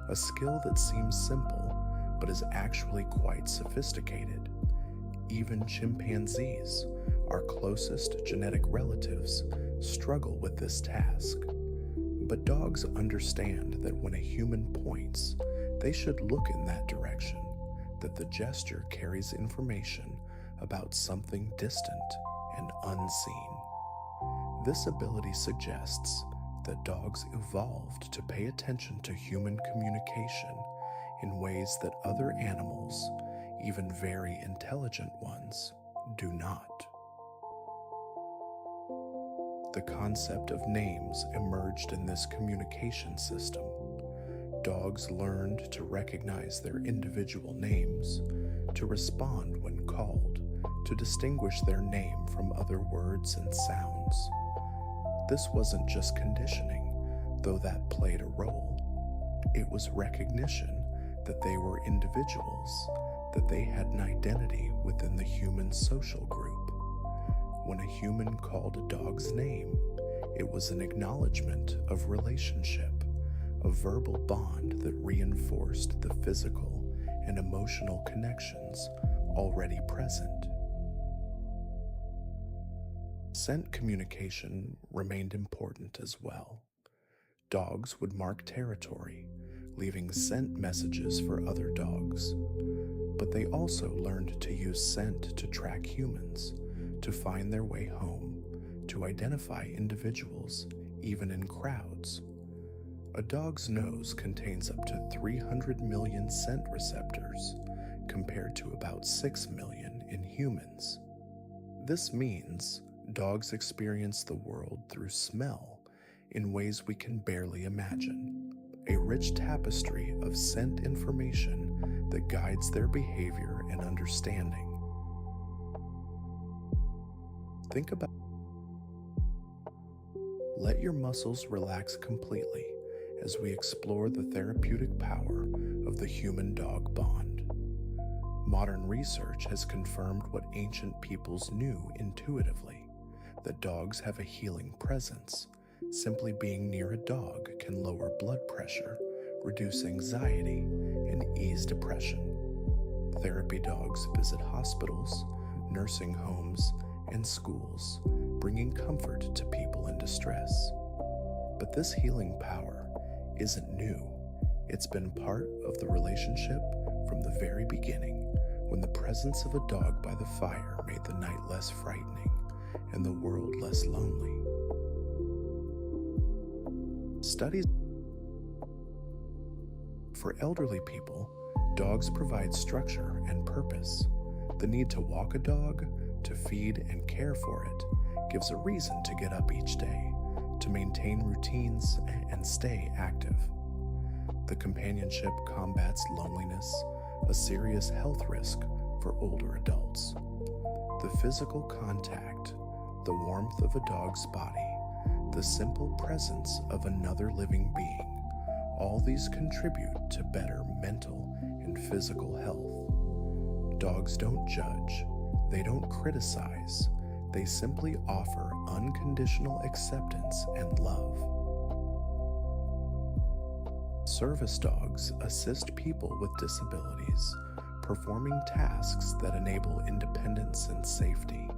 a skill that seems simple but is actually quite sophisticated. Even chimpanzees, our closest genetic relatives, struggle with this task. But dogs understand that when a human points, they should look in that direction, that the gesture carries information about something distant and unseen. This ability suggests that dogs evolved to pay attention to human communication in ways that other animals, even very intelligent ones, do not. The concept of names emerged in this communication system. Dogs learned to recognize their individual names, to respond when called, to distinguish their name from other words and sounds. This wasn't just conditioning, though that played a role. It was recognition that they were individuals, that they had an identity within the human social group. When a human called a dog's name, it was an acknowledgement of relationship, a verbal bond that reinforced the physical and emotional connections already present. Scent communication remained important as well. Dogs would mark territory, leaving scent messages for other dogs. But they also learned to use scent to track humans, to find their way home, to identify individuals, even in crowds. A dog's nose contains up to 300 million scent receptors, compared to about 6 million in humans. This means dogs experience the world through smell in ways we can barely imagine. a rich tapestry of scent information that guides their behavior and understanding. Think about Let your muscles relax completely as we explore the therapeutic power of the human-dog bond. Modern research has confirmed what ancient peoples knew intuitively, that dogs have a healing presence. Simply being near a dog can lower blood pressure, reduce anxiety, and ease depression. Therapy dogs visit hospitals, nursing homes, and schools, bringing comfort to people in distress. But this healing power isn't new. It's been part of the relationship from the very beginning, when the presence of a dog by the fire made the night less frightening and the world less lonely. Studies For elderly people, dogs provide structure and purpose. The need to walk a dog, to feed and care for it, gives a reason to get up each day, to maintain routines and stay active. The companionship combats loneliness, a serious health risk for older adults. The physical contact, the warmth of a dog's body, the simple presence of another living being, all these contribute to better mental and physical health. Dogs don't judge, they don't criticize, they simply offer unconditional acceptance and love. Service dogs assist people with disabilities, performing tasks that enable independence and safety.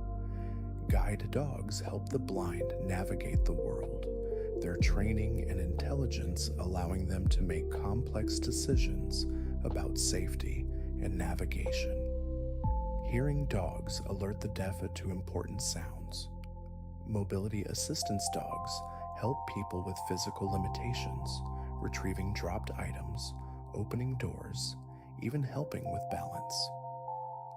Guide dogs help the blind navigate the world, their training and intelligence allowing them to make complex decisions about safety and navigation. Hearing dogs alert the deaf to important sounds. Mobility assistance dogs help people with physical limitations, retrieving dropped items, opening doors, even helping with balance.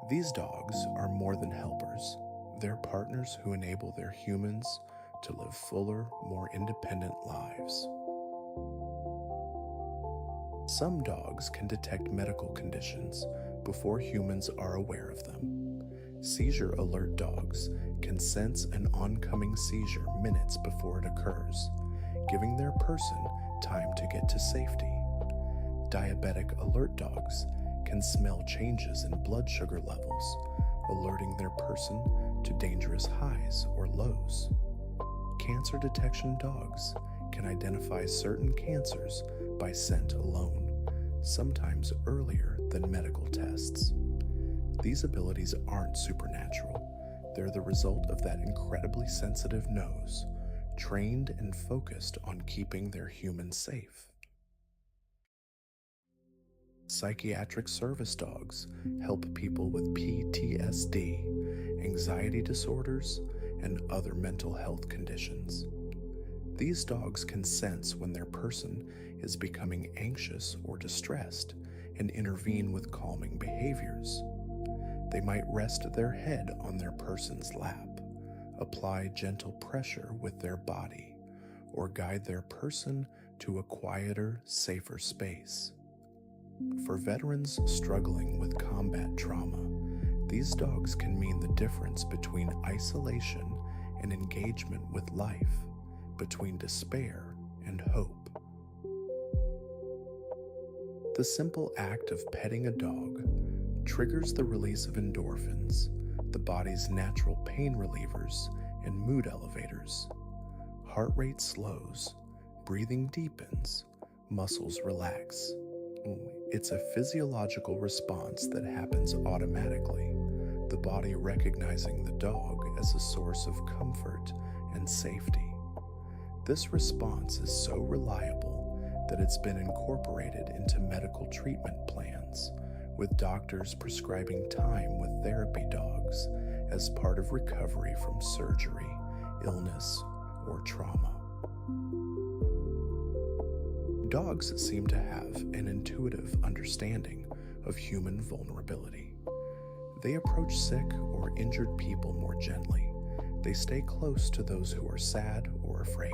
These dogs are more than helpers. They're partners who enable their humans to live fuller, more independent lives. Some dogs can detect medical conditions before humans are aware of them. Seizure alert dogs can sense an oncoming seizure minutes before it occurs, giving their person time to get to safety. Diabetic alert dogs can smell changes in blood sugar levels, alerting their person to dangerous highs or lows. Cancer detection dogs can identify certain cancers by scent alone, sometimes earlier than medical tests. These abilities aren't supernatural. They're the result of that incredibly sensitive nose, trained and focused on keeping their humans safe. Psychiatric service dogs help people with PTSD, anxiety disorders, and other mental health conditions. These dogs can sense when their person is becoming anxious or distressed and intervene with calming behaviors. They might rest their head on their person's lap, apply gentle pressure with their body, or guide their person to a quieter, safer space. For veterans struggling with combat trauma, these dogs can mean the difference between isolation and engagement with life, between despair and hope. The simple act of petting a dog triggers the release of endorphins, the body's natural pain relievers and mood elevators. Heart rate slows, breathing deepens, muscles relax. It's a physiological response that happens automatically, the body recognizing the dog as a source of comfort and safety. This response is so reliable that it's been incorporated into medical treatment plans, with doctors prescribing time with therapy dogs as part of recovery from surgery, illness, or trauma. Dogs seem to have an intuitive understanding of human vulnerability. They approach sick or injured people more gently. They stay close to those who are sad or afraid.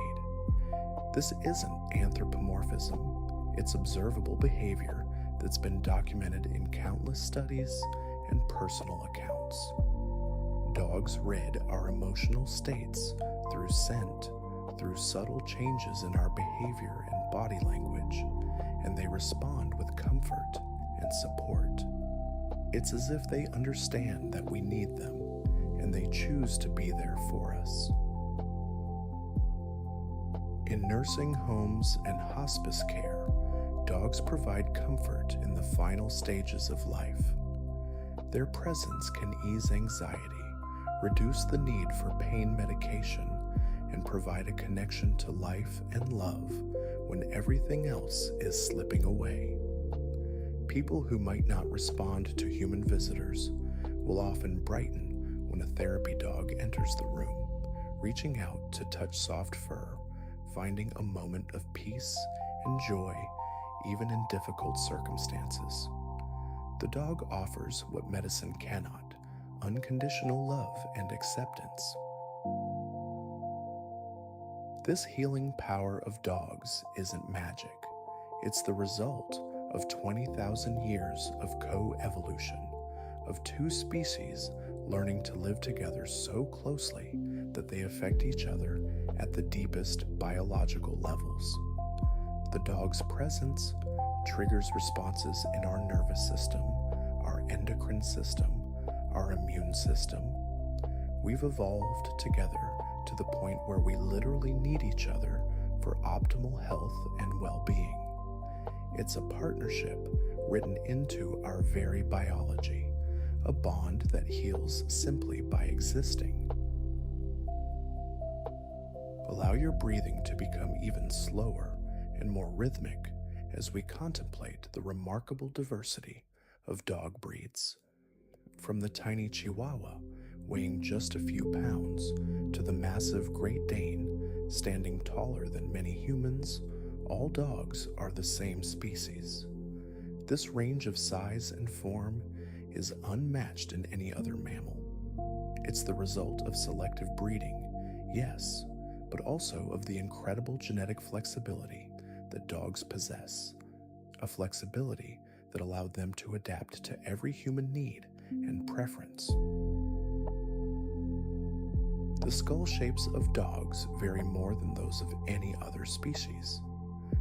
This isn't anthropomorphism, It's observable behavior that's been documented in countless studies and personal accounts. Dogs read our emotional states through scent, through subtle changes in our behavior and body language, and they respond with comfort and support. It's as if they understand that we need them, and they choose to be there for us. In nursing homes and hospice care, dogs provide comfort in the final stages of life. Their presence can ease anxiety, reduce the need for pain medication, and provide a connection to life and love when everything else is slipping away. People who might not respond to human visitors will often brighten when a therapy dog enters the room, reaching out to touch soft fur, finding a moment of peace and joy even in difficult circumstances. The dog offers what medicine cannot: unconditional love and acceptance. This healing power of dogs isn't magic. It's the result of 20,000 years of co-evolution, of two species learning to live together so closely that they affect each other at the deepest biological levels. The dog's presence triggers responses in our nervous system, our endocrine system, our immune system. We've evolved together to the point where we literally need each other for optimal health and well-being. It's a partnership written into our very biology, a bond that heals simply by existing. Allow your breathing to become even slower and more rhythmic as we contemplate the remarkable diversity of dog breeds. From the tiny Chihuahua, weighing just a few pounds, to the massive Great Dane, standing taller than many humans, all dogs are the same species. This range of size and form is unmatched in any other mammal. It's the result of selective breeding, yes, but also of the incredible genetic flexibility that dogs possess, a flexibility that allowed them to adapt to every human need and preference. The skull shapes of dogs vary more than those of any other species.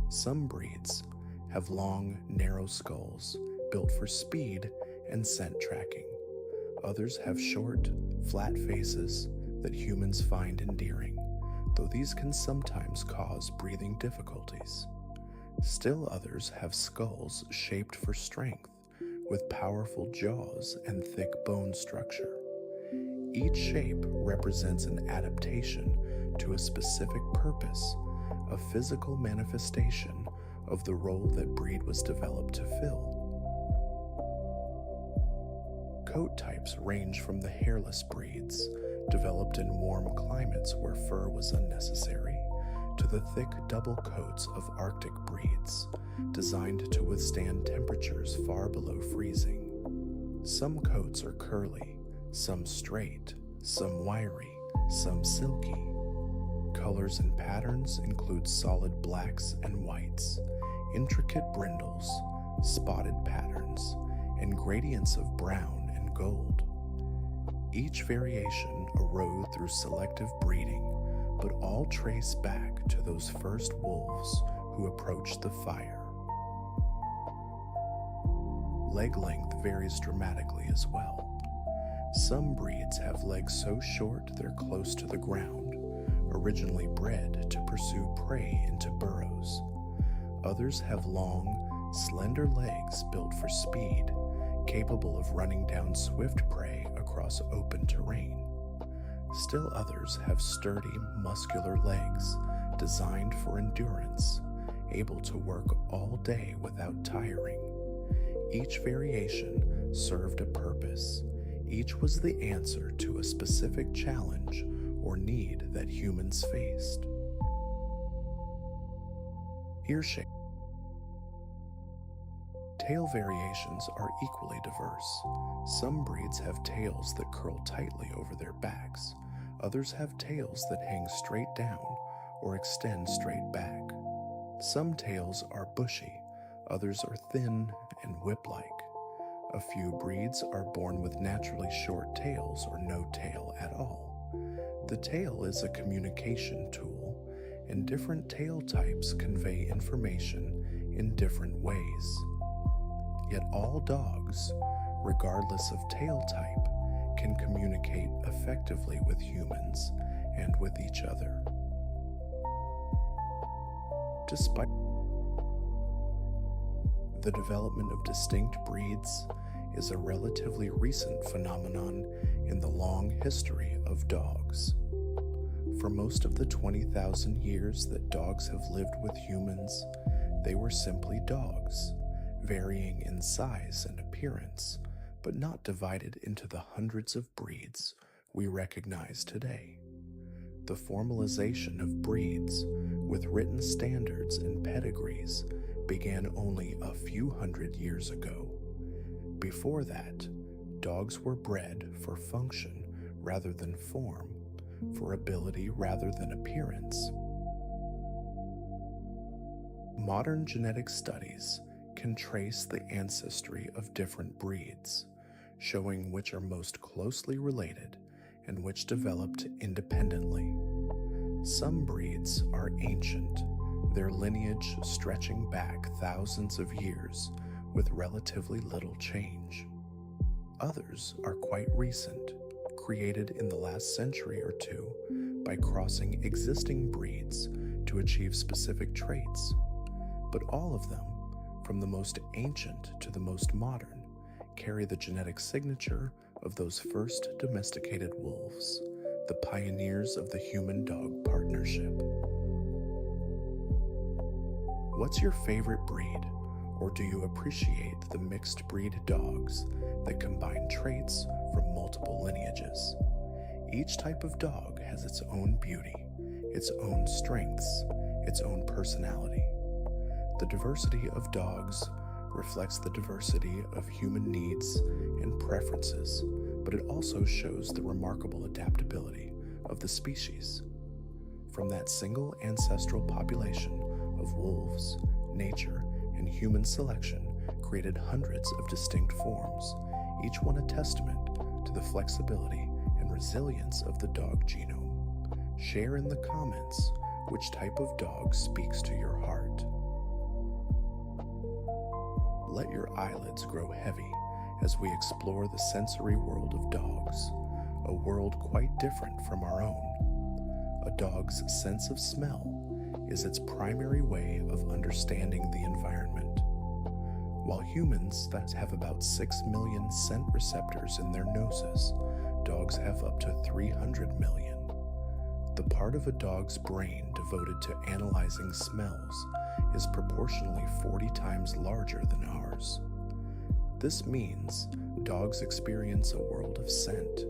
Some breeds have long, narrow skulls built for speed and scent tracking. Others have short, flat faces that humans find endearing, though these can sometimes cause breathing difficulties. Still others have skulls shaped for strength, with powerful jaws and thick bone structure. Each shape represents an adaptation to a specific purpose, a physical manifestation of the role that breed was developed to fill. Coat types range from the hairless breeds, developed in warm climates where fur was unnecessary, to the thick double coats of Arctic breeds, designed to withstand temperatures far below freezing. Some coats are curly, some straight, some wiry, some silky. Colors and patterns include solid blacks and whites, intricate brindles, spotted patterns, and gradients of brown and gold. Each variation arose through selective breeding, but all trace back to those first wolves who approached the fire. Leg length varies dramatically as well. Some breeds have legs so short they're close to the ground, originally bred to pursue prey into burrows. Others have long, slender legs built for speed, capable of running down swift prey across open terrain. Still others have sturdy, muscular legs designed for endurance, able to work all day without tiring. Each variation served a purpose. Each was the answer to a specific challenge or need that humans faced. Ear shape. Tail variations are equally diverse. Some breeds have tails that curl tightly over their backs. Others have tails that hang straight down or extend straight back. Some tails are bushy, Others are thin and whip-like. A few breeds are born with naturally short tails or no tail at all. The tail is a communication tool, and different tail types convey information in different ways. Yet all dogs, regardless of tail type, can communicate effectively with humans and with each other. Despite the development of distinct breeds is a relatively recent phenomenon in the long history of dogs. For most of the 20,000 years that dogs have lived with humans, they were simply dogs, varying in size and appearance, but not divided into the hundreds of breeds we recognize today. The formalization of breeds with written standards and pedigrees began only a few hundred years ago. Before that, dogs were bred for function rather than form, for ability rather than appearance. Modern genetic studies can trace the ancestry of different breeds, showing which are most closely related and which developed independently. Some breeds are ancient, their lineage stretching back thousands of years with relatively little change. Others are quite recent, created in the last century or two by crossing existing breeds to achieve specific traits. But all of them, from the most ancient to the most modern, carry the genetic signature of those first domesticated wolves, the pioneers of the human-dog partnership. What's your favorite breed, or do you appreciate the mixed breed dogs that combine traits from multiple lineages? Each type of dog has its own beauty, its own strengths, its own personality. The diversity of dogs reflects the diversity of human needs and preferences, but it also shows the remarkable adaptability of the species. From that single ancestral population of wolves, nature and human selection created hundreds of distinct forms, each one a testament to the flexibility and resilience of the dog genome. Share in the comments which type of dog speaks to your heart. Let your eyelids grow heavy as we explore the sensory world of dogs, a world quite different from our own. A dog's sense of smell is its primary way of understanding the environment. While humans that have about 6 million scent receptors in their noses, dogs have up to 300 million. The part of a dog's brain devoted to analyzing smells is proportionally 40 times larger than ours. This means dogs experience a world of scent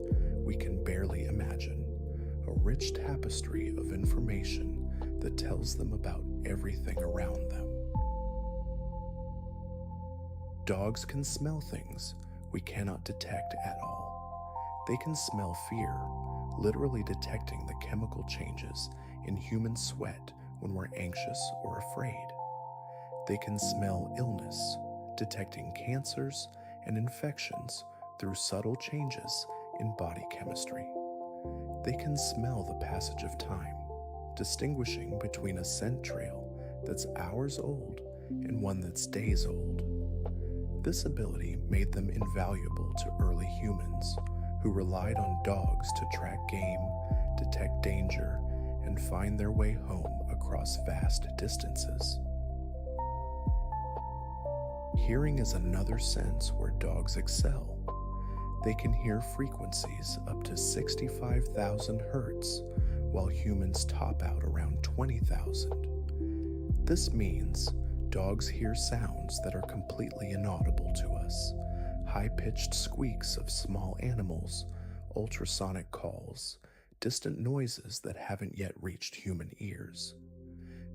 we can barely imagine, a rich tapestry of information that tells them about everything around them. Dogs can smell things we cannot detect at all. They can smell fear, literally detecting the chemical changes in human sweat when we're anxious or afraid. They can smell illness, detecting cancers and infections through subtle changes in body chemistry. They can smell the passage of time, distinguishing between a scent trail that's hours old and one that's days old. This ability made them invaluable to early humans who relied on dogs to track game, detect danger, and find their way home across vast distances. Hearing is another sense where dogs excel. They can hear frequencies up to 65,000 hertz, while humans top out around 20,000. This means dogs hear sounds that are completely inaudible to us, high-pitched squeaks of small animals, ultrasonic calls, distant noises that haven't yet reached human ears.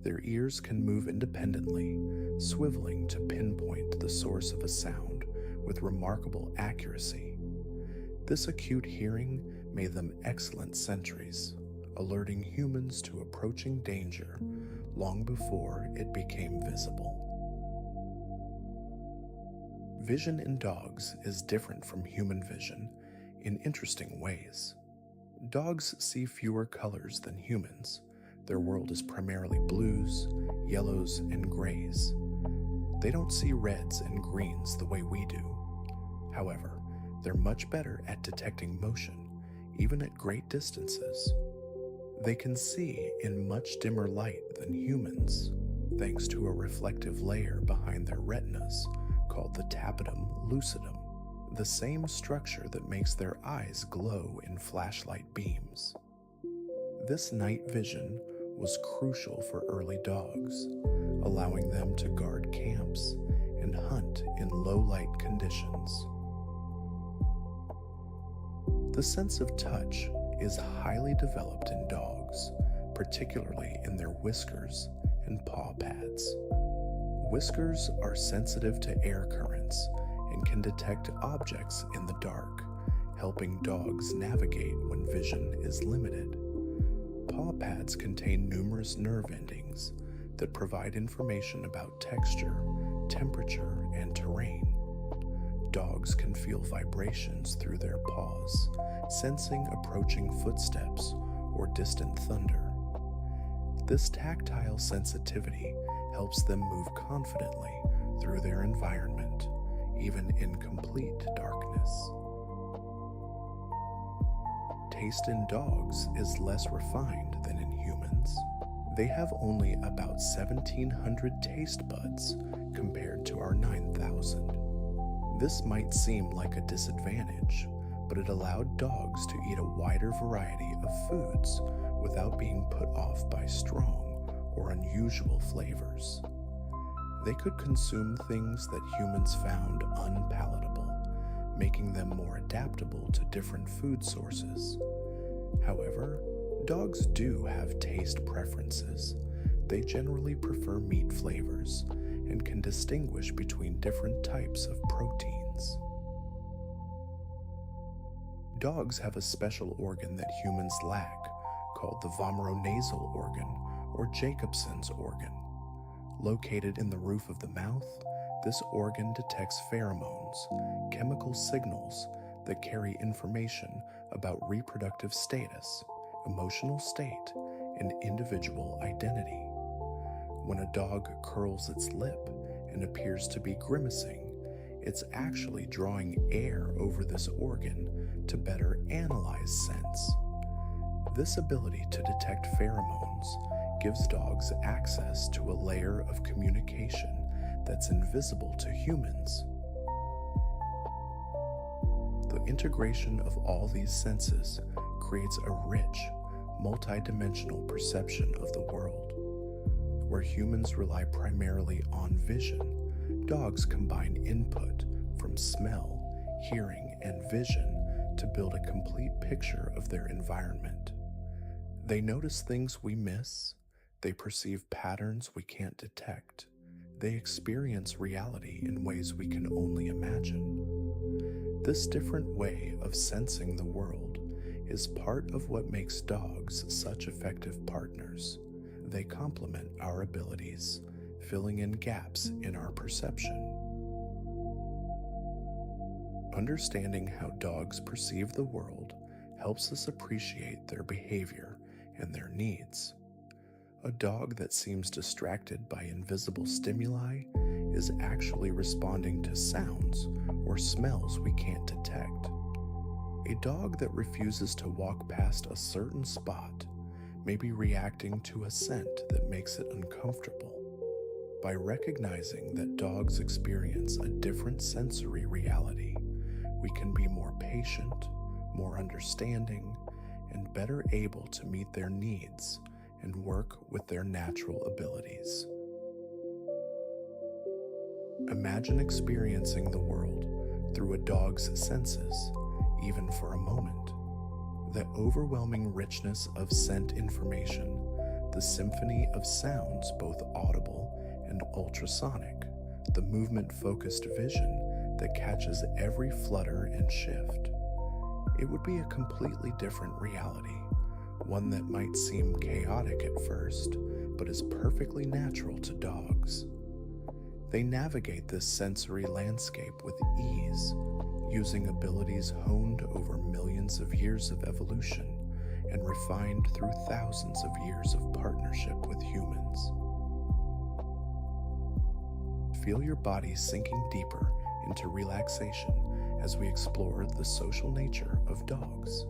Their ears can move independently, swiveling to pinpoint the source of a sound with remarkable accuracy. This acute hearing made them excellent sentries, alerting humans to approaching danger long before it became visible. Vision in dogs is different from human vision in interesting ways. Dogs see fewer colors than humans. Their world is primarily blues, yellows, and grays. They don't see reds and greens the way we do. However, they're much better at detecting motion, even at great distances. They can see in much dimmer light than humans, thanks to a reflective layer behind their retinas called the tapetum lucidum, the same structure that makes their eyes glow in flashlight beams. This night vision was crucial for early dogs, allowing them to guard camps and hunt in low-light conditions. The sense of touch is highly developed in dogs, particularly in their whiskers and paw pads. Whiskers are sensitive to air currents and can detect objects in the dark, helping dogs navigate when vision is limited. Paw pads contain numerous nerve endings that provide information about texture, temperature, and terrain. Dogs can feel vibrations through their paws, sensing approaching footsteps or distant thunder. This tactile sensitivity helps them move confidently through their environment, even in complete darkness. Taste in dogs is less refined than in humans. They have only about 1,700 taste buds compared to our 9,000. This might seem like a disadvantage, but it allowed dogs to eat a wider variety of foods without being put off by strong or unusual flavors. They could consume things that humans found unpalatable, making them more adaptable to different food sources. However, dogs do have taste preferences. They generally prefer meat flavors and can distinguish between different types of proteins. Dogs have a special organ that humans lack, called the vomeronasal organ, or Jacobson's organ. Located in the roof of the mouth, this organ detects pheromones, chemical signals that carry information about reproductive status, emotional state, and individual identity. When a dog curls its lip and appears to be grimacing, it's actually drawing air over this organ to better analyze scents. This ability to detect pheromones gives dogs access to a layer of communication that's invisible to humans. The integration of all these senses creates a rich, multidimensional perception of the world. Where humans rely primarily on vision, dogs combine input from smell, hearing, and vision to build a complete picture of their environment. They notice things we miss, they perceive patterns we can't detect, they experience reality in ways we can only imagine. This different way of sensing the world is part of what makes dogs such effective partners. They complement our abilities, filling in gaps in our perception. Understanding how dogs perceive the world helps us appreciate their behavior and their needs. A dog that seems distracted by invisible stimuli is actually responding to sounds or smells we can't detect. A dog that refuses to walk past a certain spot may be reacting to a scent that makes it uncomfortable. By recognizing that dogs experience a different sensory reality, we can be more patient, more understanding, and better able to meet their needs and work with their natural abilities. Imagine experiencing the world through a dog's senses, even for a moment. The overwhelming richness of scent information, the symphony of sounds both audible and ultrasonic, the movement-focused vision that catches every flutter and shift. It would be a completely different reality, one that might seem chaotic at first, but is perfectly natural to dogs. They navigate this sensory landscape with ease, using abilities honed over millions of years of evolution and refined through thousands of years of partnership with humans. Feel your body sinking deeper into relaxation as we explore the social nature of dogs.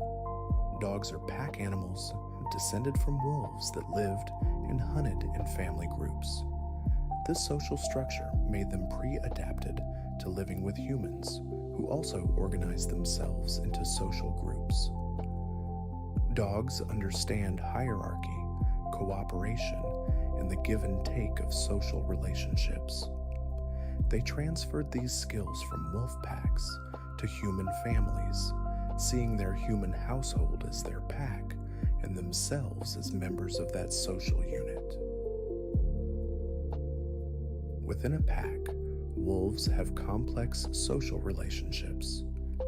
Dogs are pack animals descended from wolves that lived and hunted in family groups. This social structure made them pre-adapted to living with humans, who also organized themselves into social groups. Dogs understand hierarchy, cooperation, and the give and take of social relationships. They transferred these skills from wolf packs to human families, seeing their human household as their pack and themselves as members of that social unit. Within a pack, wolves have complex social relationships.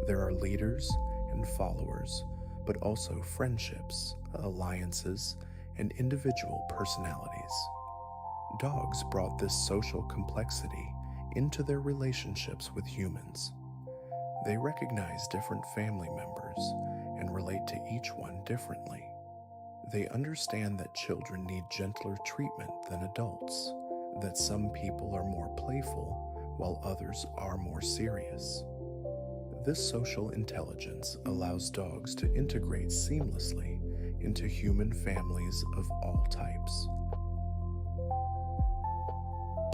There are leaders and followers, but also friendships, alliances, and individual personalities. Dogs brought this social complexity into their relationships with humans. They recognize different family members and relate to each one differently. They understand that children need gentler treatment than adults, that some people are more playful while others are more serious. This social intelligence allows dogs to integrate seamlessly into human families of all types.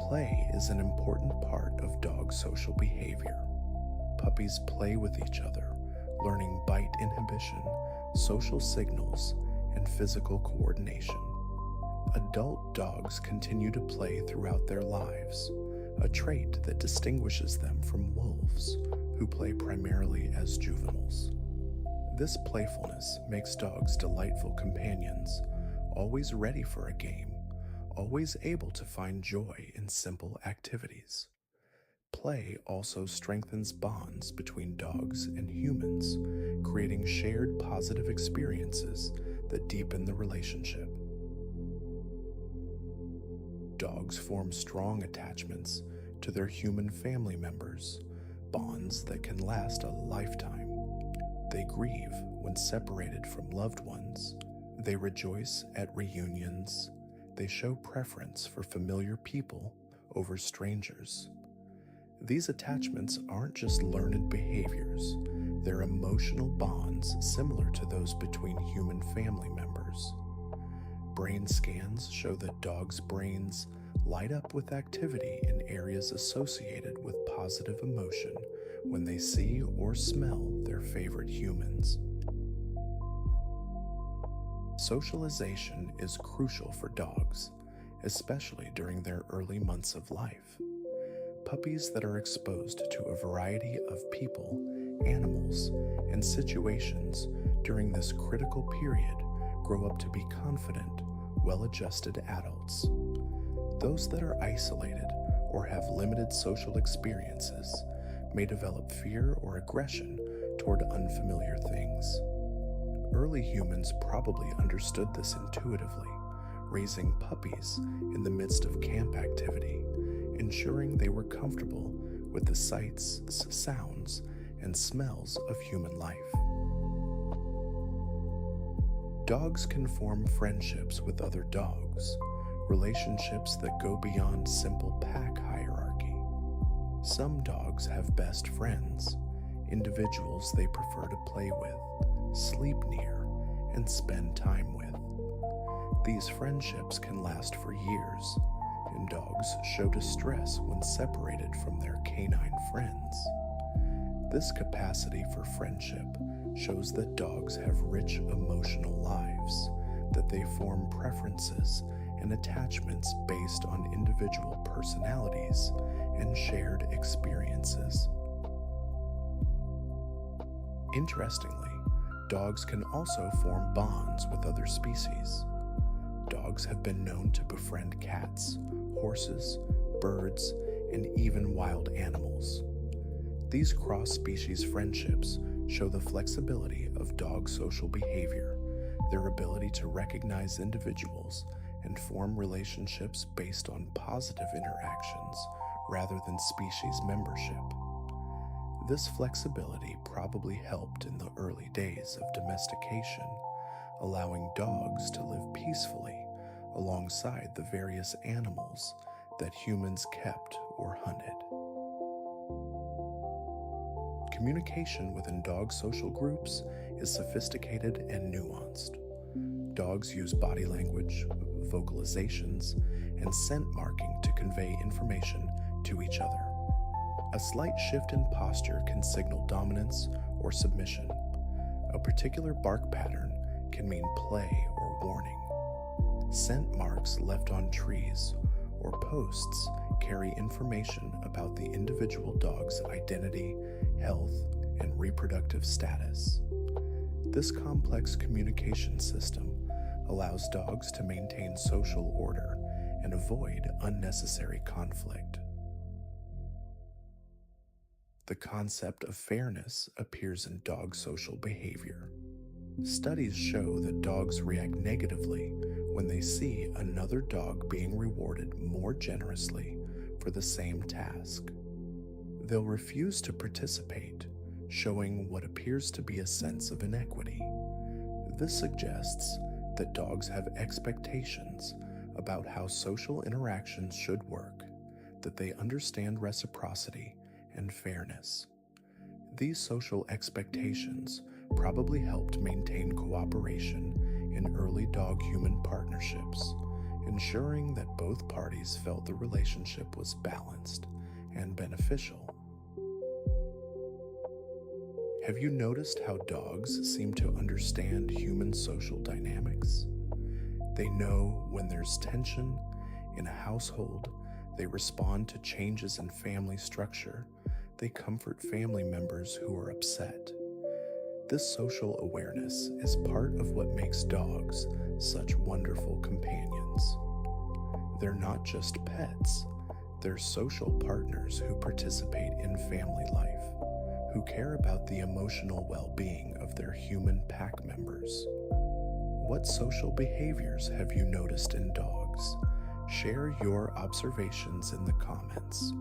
Play is an important part of dog social behavior. Puppies play with each other, learning bite inhibition, social signals, and physical coordination. Adult dogs continue to play throughout their lives, a trait that distinguishes them from wolves, who play primarily as juveniles. This playfulness makes dogs delightful companions, always ready for a game, always able to find joy in simple activities. Play also strengthens bonds between dogs and humans, creating shared positive experiences that deepen the relationship. Dogs form strong attachments to their human family members, bonds that can last a lifetime. They grieve when separated from loved ones. They rejoice at reunions. They show preference for familiar people over strangers. These attachments aren't just learned behaviors, they're emotional bonds similar to those between human family members. Brain scans show that dogs' brains light up with activity in areas associated with positive emotion when they see or smell their favorite humans. Socialization is crucial for dogs, especially during their early months of life. Puppies that are exposed to a variety of people, animals, and situations during this critical period grow up to be confident, well-adjusted adults. Those that are isolated or have limited social experiences may develop fear or aggression toward unfamiliar things. Early humans probably understood this intuitively, raising puppies in the midst of camp activity, ensuring they were comfortable with the sights, sounds, and smells of human life. Dogs can form friendships with other dogs, relationships that go beyond simple pack hierarchy. Some dogs have best friends, individuals they prefer to play with, sleep near, and spend time with. These friendships can last for years, and dogs show distress when separated from their canine friends. This capacity for friendship shows that dogs have rich emotional lives, that they form preferences and attachments based on individual personalities and shared experiences. Interestingly, dogs can also form bonds with other species. Dogs have been known to befriend cats, horses, birds, and even wild animals. These cross-species friendships show the flexibility of dog social behavior, their ability to recognize individuals and form relationships based on positive interactions rather than species membership. This flexibility probably helped in the early days of domestication, allowing dogs to live peacefully alongside the various animals that humans kept or hunted. Communication within dog social groups is sophisticated and nuanced. Dogs use body language, vocalizations, and scent marking to convey information to each other. A slight shift in posture can signal dominance or submission. A particular bark pattern can mean play or warning. Scent marks left on trees or posts carry information about the individual dog's identity, health, and reproductive status. This complex communication system allows dogs to maintain social order and avoid unnecessary conflict. The concept of fairness appears in dog social behavior. Studies show that dogs react negatively when they see another dog being rewarded more generously for the same task. They'll refuse to participate, showing what appears to be a sense of inequity. This suggests that dogs have expectations about how social interactions should work, that they understand reciprocity and fairness. These social expectations probably helped maintain cooperation in early dog-human partnerships, ensuring that both parties felt the relationship was balanced and beneficial. Have you noticed how dogs seem to understand human social dynamics? They know when there's tension in a household, they respond to changes in family structure, they comfort family members who are upset. This social awareness is part of what makes dogs such wonderful companions. They're not just pets, they're social partners who participate in family life, who care about the emotional well-being of their human pack members. What social behaviors have you noticed in dogs? Share your observations in the comments.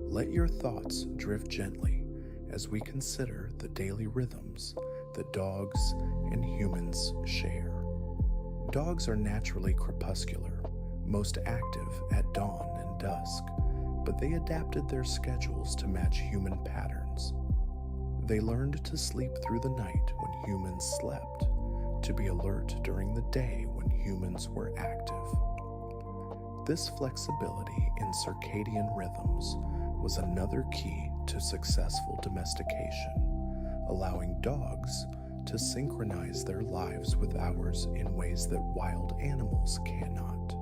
Let your thoughts drift gently as we consider the daily rhythms that dogs and humans share. Dogs are naturally crepuscular, most active at dawn and dusk, but they adapted their schedules to match human patterns. They learned to sleep through the night when humans slept, to be alert during the day when humans were active. This flexibility in circadian rhythms was another key to successful domestication, allowing dogs to synchronize their lives with ours in ways that wild animals cannot.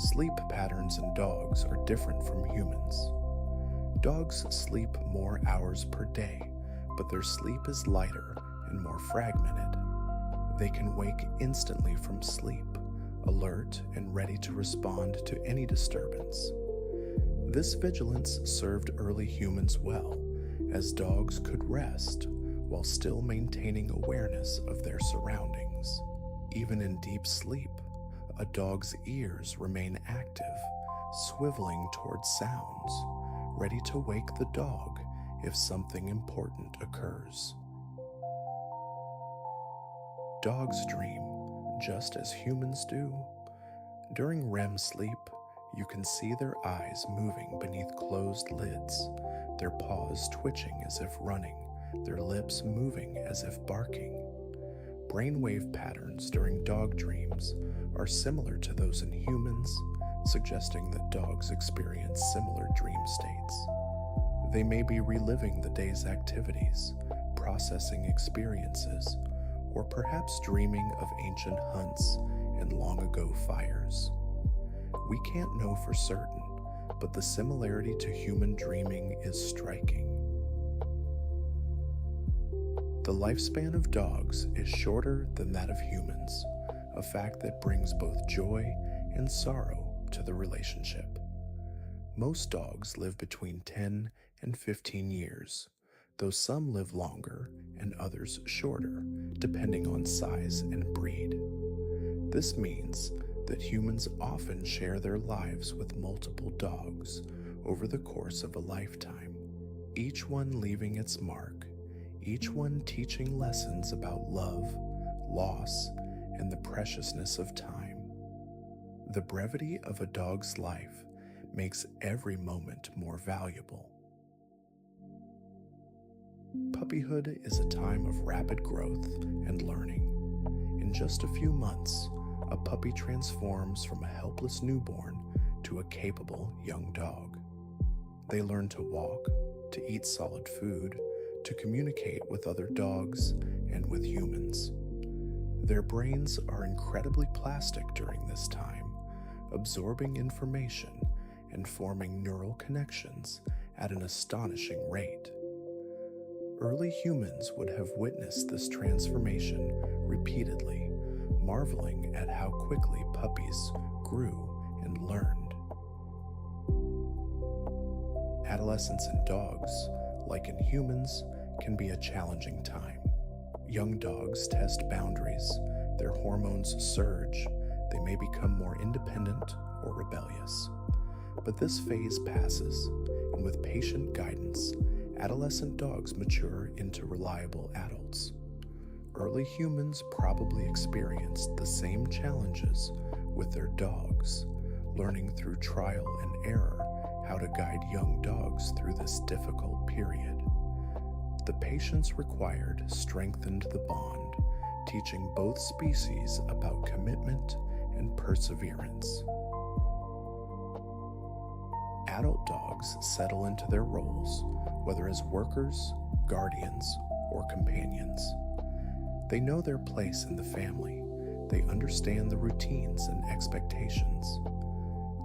Sleep patterns in dogs are different from humans. Dogs sleep more hours per day, but their sleep is lighter and more fragmented. They can wake instantly from sleep, alert and ready to respond to any disturbance. This vigilance served early humans well, as dogs could rest while still maintaining awareness of their surroundings. Even in deep sleep, a dog's ears remain active, swiveling towards sounds, ready to wake the dog if something important occurs. Dogs dream just as humans do. During REM sleep, you can see their eyes moving beneath closed lids, their paws twitching as if running, their lips moving as if barking. Brainwave patterns during dog dreams are similar to those in humans, suggesting that dogs experience similar dream states. They may be reliving the day's activities, processing experiences, or perhaps dreaming of ancient hunts and long-ago fires. We can't know for certain, but the similarity to human dreaming is striking. The lifespan of dogs is shorter than that of humans, a fact that brings both joy and sorrow to the relationship. Most dogs live between 10 and 15 years, though some live longer and others shorter, depending on size and breed. This means that humans often share their lives with multiple dogs over the course of a lifetime, each one leaving its mark, each one teaching lessons about love, loss, and the preciousness of time. The brevity of a dog's life makes every moment more valuable. Puppyhood is a time of rapid growth and learning. In just a few months, a puppy transforms from a helpless newborn to a capable young dog. They learn to walk, to eat solid food, to communicate with other dogs and with humans. Their brains are incredibly plastic during this time, absorbing information and forming neural connections at an astonishing rate. Early humans would have witnessed this transformation repeatedly, marveling at how quickly puppies grew and learned. Adolescence in dogs, like in humans, can be a challenging time. Young dogs test boundaries, their hormones surge, they may become more independent or rebellious. But this phase passes, and with patient guidance, adolescent dogs mature into reliable adults. Early humans probably experienced the same challenges with their dogs, learning through trial and error how to guide young dogs through this difficult period. The patience required strengthened the bond, teaching both species about commitment and perseverance. Adult dogs settle into their roles, whether as workers, guardians, or companions. They know their place in the family. They understand the routines and expectations.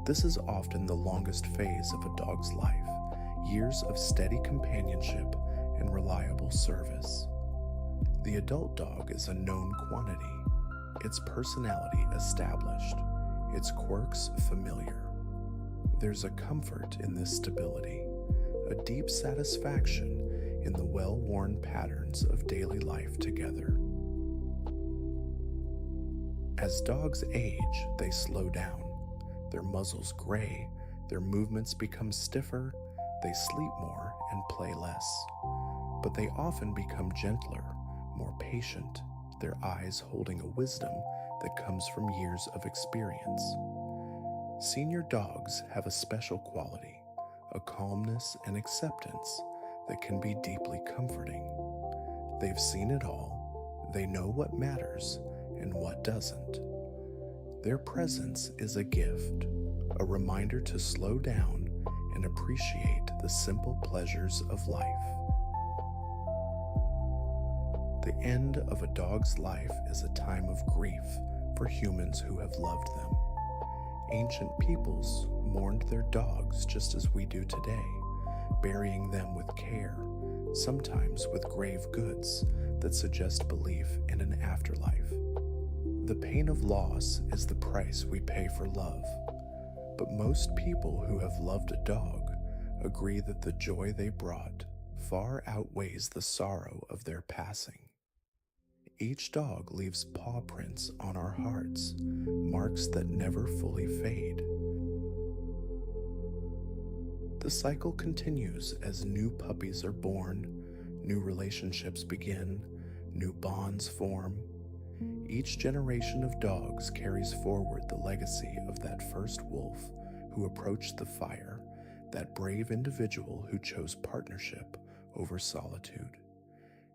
This is often the longest phase of a dog's life, years of steady companionship and reliable service. The adult dog is a known quantity, its personality established, its quirks familiar. There's a comfort in this stability, a deep satisfaction in the well-worn patterns of daily life together. As dogs age, they slow down. Their muzzles gray, their movements become stiffer, they sleep more and play less. But they often become gentler, more patient, their eyes holding a wisdom that comes from years of experience. Senior dogs have a special quality, a calmness and acceptance that can be deeply comforting. They've seen it all, they know what matters and what doesn't. Their presence is a gift, a reminder to slow down and appreciate the simple pleasures of life. The end of a dog's life is a time of grief for humans who have loved them. Ancient peoples mourned their dogs just as we do today, burying them with care, sometimes with grave goods that suggest belief in an afterlife. The pain of loss is the price we pay for love, but most people who have loved a dog agree that the joy they brought far outweighs the sorrow of their passing. Each dog leaves paw prints on our hearts, marks that never fully fade. The cycle continues as new puppies are born, new relationships begin, new bonds form. Each generation of dogs carries forward the legacy of that first wolf who approached the fire, that brave individual who chose partnership over solitude.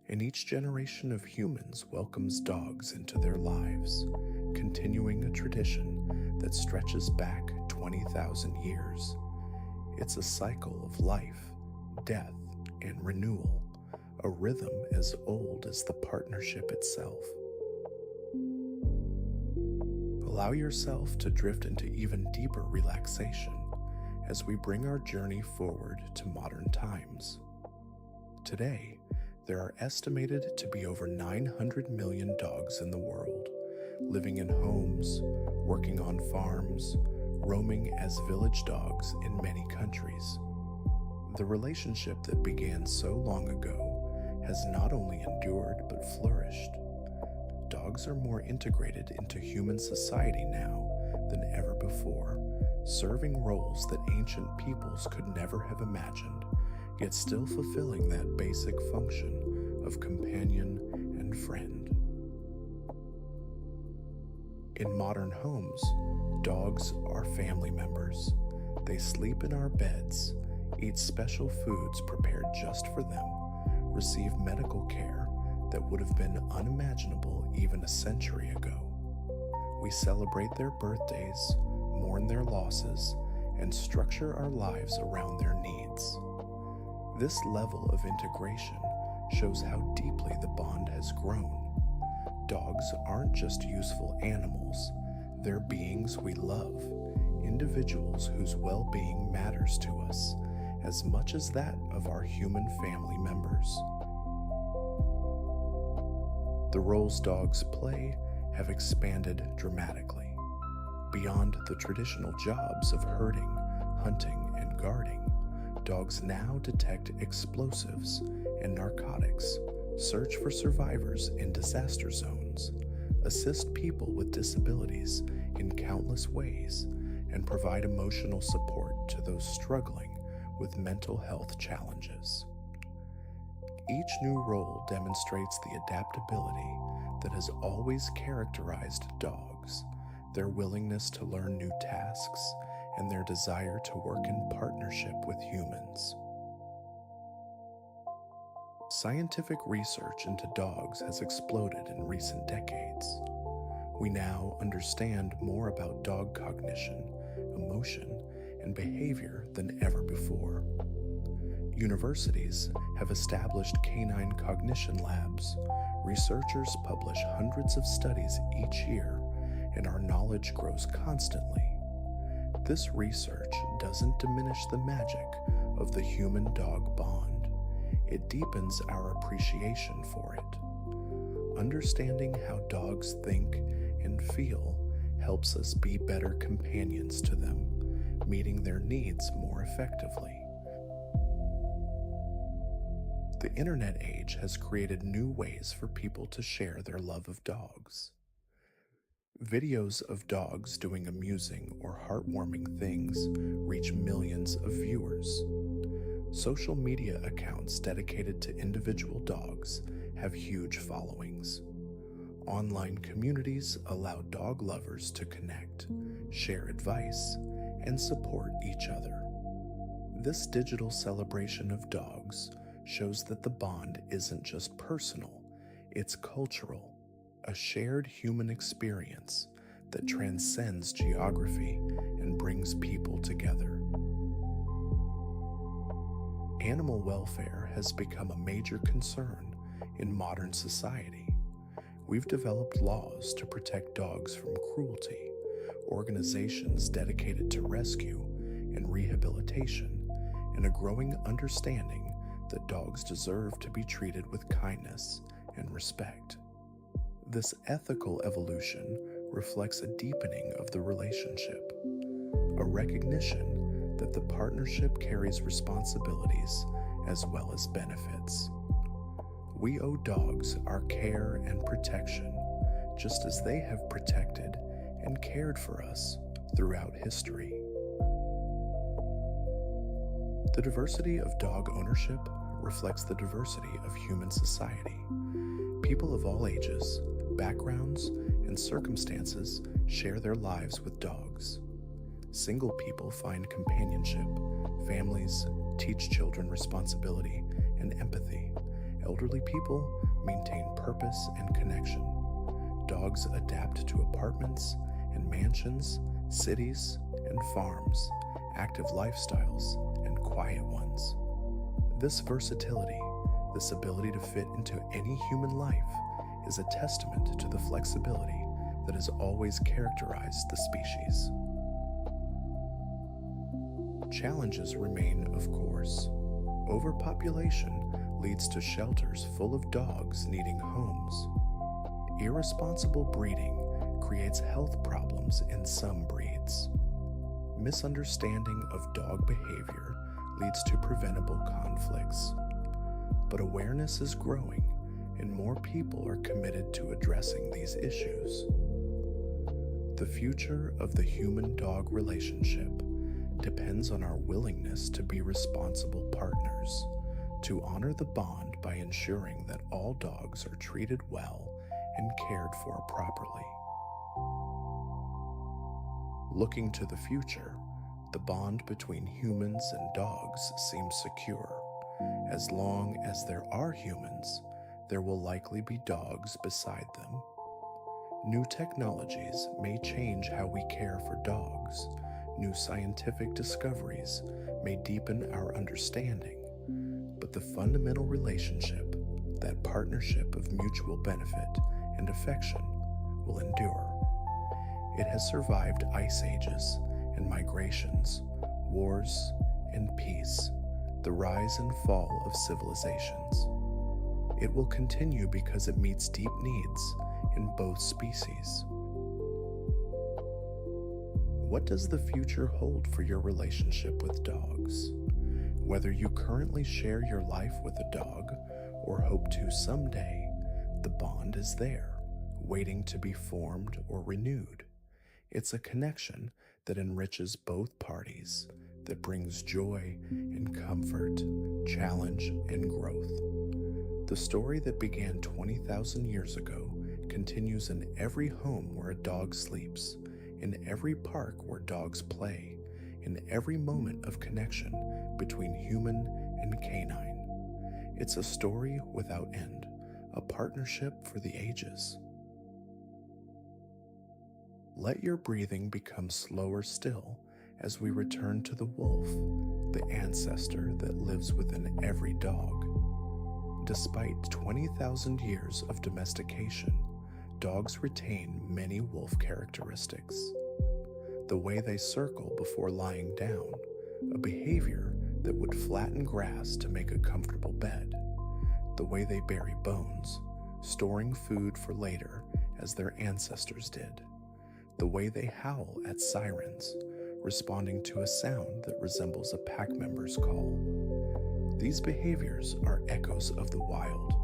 And each generation of humans welcomes dogs into their lives, continuing a tradition that stretches back 20,000 years. It's a cycle of life, death, and renewal, a rhythm as old as the partnership itself. Allow yourself to drift into even deeper relaxation as we bring our journey forward to modern times. Today, there are estimated to be over 900 million dogs in the world, living in homes, working on farms, roaming as village dogs in many countries. The relationship that began so long ago has not only endured but flourished. Dogs are more integrated into human society now than ever before, serving roles that ancient peoples could never have imagined, yet still fulfilling that basic function of companion and friend. In modern homes, dogs are family members. They sleep in our beds, eat special foods prepared just for them, receive medical care that would have been unimaginable even a century ago. We celebrate their birthdays, mourn their losses, and structure our lives around their needs. This level of integration shows how deeply the bond has grown. Dogs aren't just useful animals, they're beings we love, individuals whose well-being matters to us as much as that of our human family members. The roles dogs play have expanded dramatically. Beyond the traditional jobs of herding, hunting, and guarding, dogs now detect explosives and narcotics, search for survivors in disaster zones, assist people with disabilities in countless ways, and provide emotional support to those struggling with mental health challenges. Each new role demonstrates the adaptability that has always characterized dogs, their willingness to learn new tasks, and their desire to work in partnership with humans. Scientific research into dogs has exploded in recent decades. We now understand more about dog cognition, emotion, and behavior than ever before. Universities have established canine cognition labs. Researchers publish hundreds of studies each year, and our knowledge grows constantly. This research doesn't diminish the magic of the human-dog bond. It deepens our appreciation for it. Understanding how dogs think and feel helps us be better companions to them, meeting their needs more effectively. The internet age has created new ways for people to share their love of dogs. Videos of dogs doing amusing or heartwarming things reach millions of viewers. Social media accounts dedicated to individual dogs have huge followings. Online communities allow dog lovers to connect, share advice, and support each other. This digital celebration of dogs shows that the bond isn't just personal, it's cultural, a shared human experience that transcends geography and brings people together. Animal welfare has become a major concern in modern society. We've developed laws to protect dogs from cruelty, organizations dedicated to rescue and rehabilitation, and a growing understanding that dogs deserve to be treated with kindness and respect. This ethical evolution reflects a deepening of the relationship, a recognition that the partnership carries responsibilities as well as benefits. We owe dogs our care and protection, just as they have protected and cared for us throughout history. The diversity of dog ownership reflects the diversity of human society. People of all ages, backgrounds, and circumstances share their lives with dogs. Single people find companionship, families teach children responsibility and empathy. Elderly people maintain purpose and connection. Dogs adapt to apartments and mansions, cities and farms, active lifestyles and quiet ones. This versatility, this ability to fit into any human life, is a testament to the flexibility that has always characterized the species. Challenges remain, of course. Overpopulation leads to shelters full of dogs needing homes. Irresponsible breeding creates health problems in some breeds. Misunderstanding of dog behavior leads to preventable conflicts. But awareness is growing, and more people are committed to addressing these issues. The future of the human-dog relationship depends on our willingness to be responsible partners, to honor the bond by ensuring that all dogs are treated well and cared for properly. Looking to the future, the bond between humans and dogs seems secure. As long as there are humans, there will likely be dogs beside them. New technologies may change how we care for dogs. New scientific discoveries may deepen our understanding, but the fundamental relationship, that partnership of mutual benefit and affection, will endure. It has survived ice ages and migrations, wars and peace, the rise and fall of civilizations. It will continue because it meets deep needs in both species. What does the future hold for your relationship with dogs? Whether you currently share your life with a dog or hope to someday, the bond is there, waiting to be formed or renewed. It's a connection that enriches both parties, that brings joy and comfort, challenge and growth. The story that began 20,000 years ago continues in every home where a dog sleeps, in every park where dogs play, in every moment of connection between human and canine. It's a story without end, a partnership for the ages. Let your breathing become slower still as we return to the wolf, the ancestor that lives within every dog. Despite 20,000 years of domestication, dogs retain many wolf characteristics. The way they circle before lying down, a behavior that would flatten grass to make a comfortable bed. The way they bury bones, storing food for later as their ancestors did. The way they howl at sirens, responding to a sound that resembles a pack member's call. These behaviors are echoes of the wild,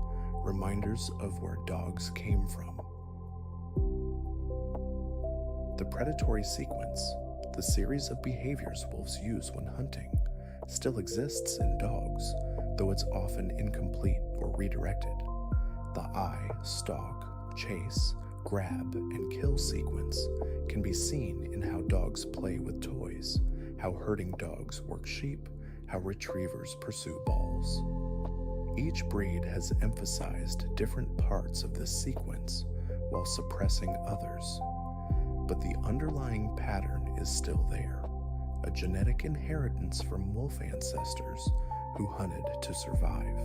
reminders of where dogs came from. The predatory sequence, the series of behaviors wolves use when hunting, still exists in dogs, though it's often incomplete or redirected. The eye, stalk, chase, grab, and kill sequence can be seen in how dogs play with toys, how herding dogs work sheep, how retrievers pursue balls. Each breed has emphasized different parts of this sequence while suppressing others. But the underlying pattern is still there, a genetic inheritance from wolf ancestors who hunted to survive.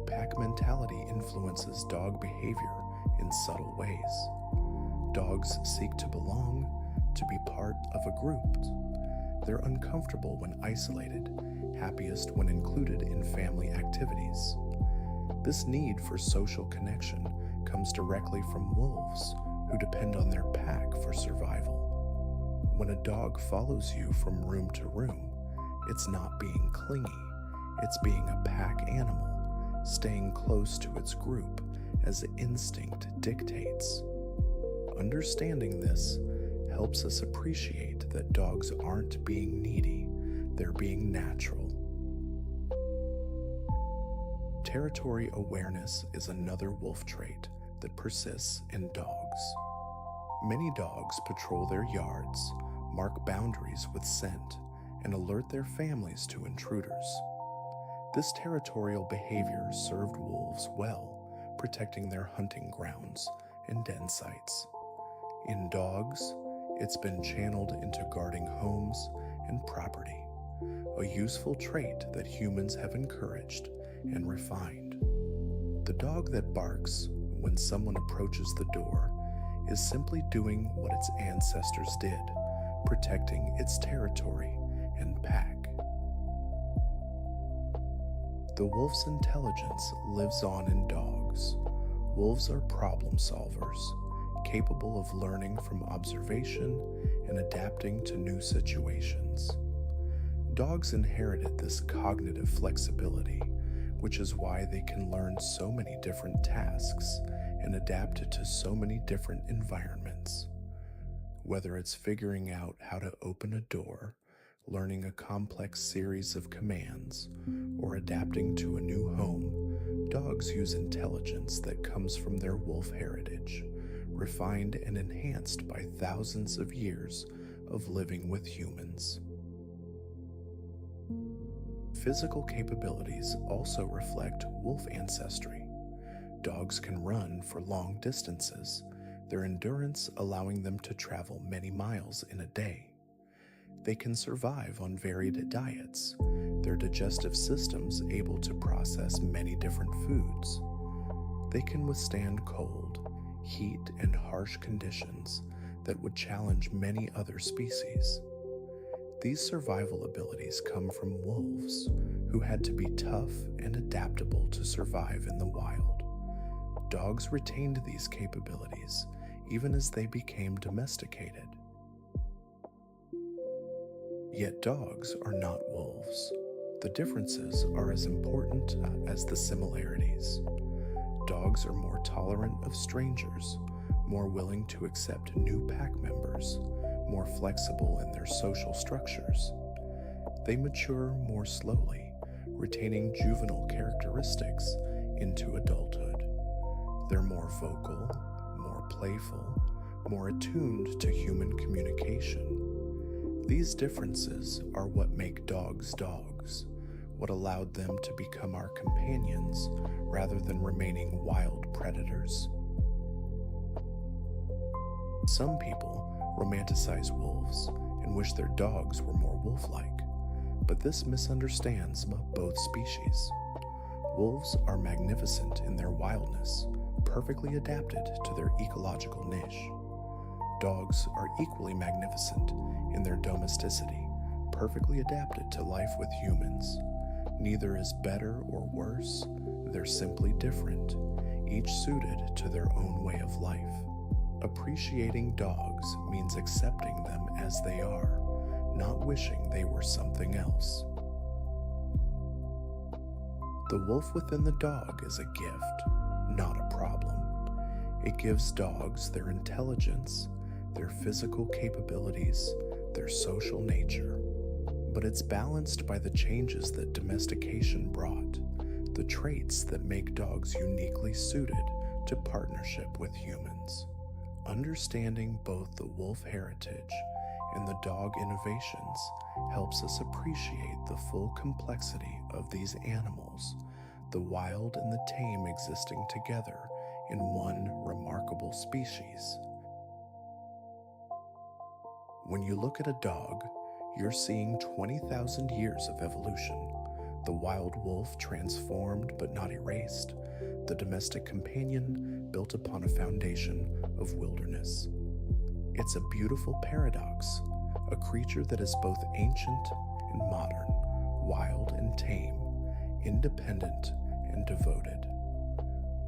Pack mentality influences dog behavior in subtle ways. Dogs seek to belong, to be part of a group. They're uncomfortable when isolated, happiest when included in family activities. This need for social connection comes directly from wolves, who depend on their pack for survival. When a dog follows you from room to room, it's not being clingy, it's being a pack animal, staying close to its group as instinct dictates. Understanding this helps us appreciate that dogs aren't being needy, they're being natural. Territory awareness is another wolf trait that persists in dogs. Many dogs patrol their yards, mark boundaries with scent, and alert their families to intruders. This territorial behavior served wolves well, protecting their hunting grounds and den sites. In dogs, it's been channeled into guarding homes and property, a useful trait that humans have encouraged and refined. The dog that barks when someone approaches the door is simply doing what its ancestors did, protecting its territory and pack. The wolf's intelligence lives on in dogs. Wolves are problem solvers, capable of learning from observation and adapting to new situations. Dogs inherited this cognitive flexibility, which is why they can learn so many different tasks and adapted to so many different environments. Whether it's figuring out how to open a door, learning a complex series of commands, or adapting to a new home, dogs use intelligence that comes from their wolf heritage, refined and enhanced by thousands of years of living with humans. Physical capabilities also reflect wolf ancestry. Dogs can run for long distances, their endurance allowing them to travel many miles in a day. They can survive on varied diets, their digestive systems able to process many different foods. They can withstand cold, heat, and harsh conditions that would challenge many other species. These survival abilities come from wolves, who had to be tough and adaptable to survive in the wild. Dogs retained these capabilities even as they became domesticated. Yet dogs are not wolves. The differences are as important as the similarities. Dogs are more tolerant of strangers, more willing to accept new pack members, more flexible in their social structures. They mature more slowly, retaining juvenile characteristics into adulthood. They're more vocal, more playful, more attuned to human communication. These differences are what make dogs dogs, what allowed them to become our companions rather than remaining wild predators. Some people romanticize wolves and wish their dogs were more wolf-like, but this misunderstands both species. Wolves are magnificent in their wildness, perfectly adapted to their ecological niche. Dogs are equally magnificent in their domesticity, perfectly adapted to life with humans. Neither is better or worse, they're simply different, each suited to their own way of life. Appreciating dogs means accepting them as they are, not wishing they were something else. The wolf within the dog is a gift, not a problem. It gives dogs their intelligence, their physical capabilities, their social nature. But it's balanced by the changes that domestication brought, the traits that make dogs uniquely suited to partnership with humans. Understanding both the wolf heritage and the dog innovations helps us appreciate the full complexity of these animals, the wild and the tame existing together in one remarkable species. When you look at a dog, you're seeing 20,000 years of evolution. The wild wolf transformed but not erased, the domestic companion built upon a foundation of wilderness. It's a beautiful paradox, a creature that is both ancient and modern, wild and tame, independent and devoted.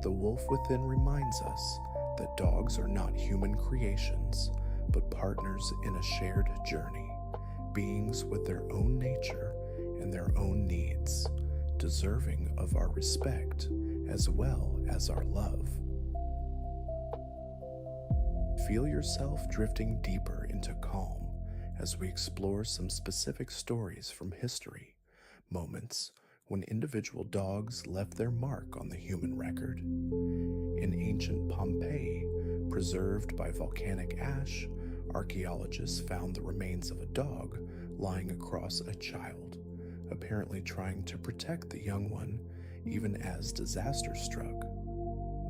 The wolf within reminds us that dogs are not human creations, but partners in a shared journey, beings with their own nature and their own needs, deserving of our respect as well as our love. Feel yourself drifting deeper into calm as we explore some specific stories from history, moments when individual dogs left their mark on the human record. In ancient Pompeii, preserved by volcanic ash, archaeologists found the remains of a dog lying across a child, apparently trying to protect the young one even as disaster struck.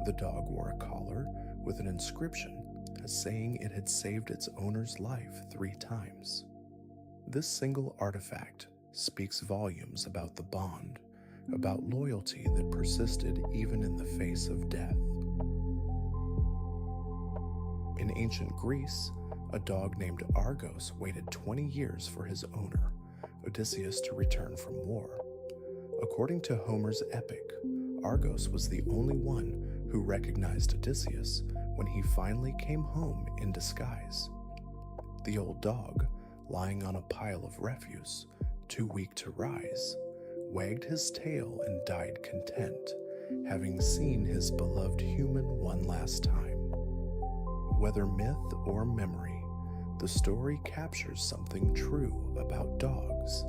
The dog wore a collar with an inscription saying it had saved its owner's life 3 times. This single artifact speaks volumes about the bond, about loyalty that persisted even in the face of death. In ancient Greece, a dog named Argos waited 20 years for his owner, Odysseus, to return from war. According to Homer's epic, Argos was the only one who recognized Odysseus when he finally came home in disguise. The old dog, lying on a pile of refuse, too weak to rise, wagged his tail and died content, having seen his beloved human one last time. Whether myth or memory, the story captures something true about dogs,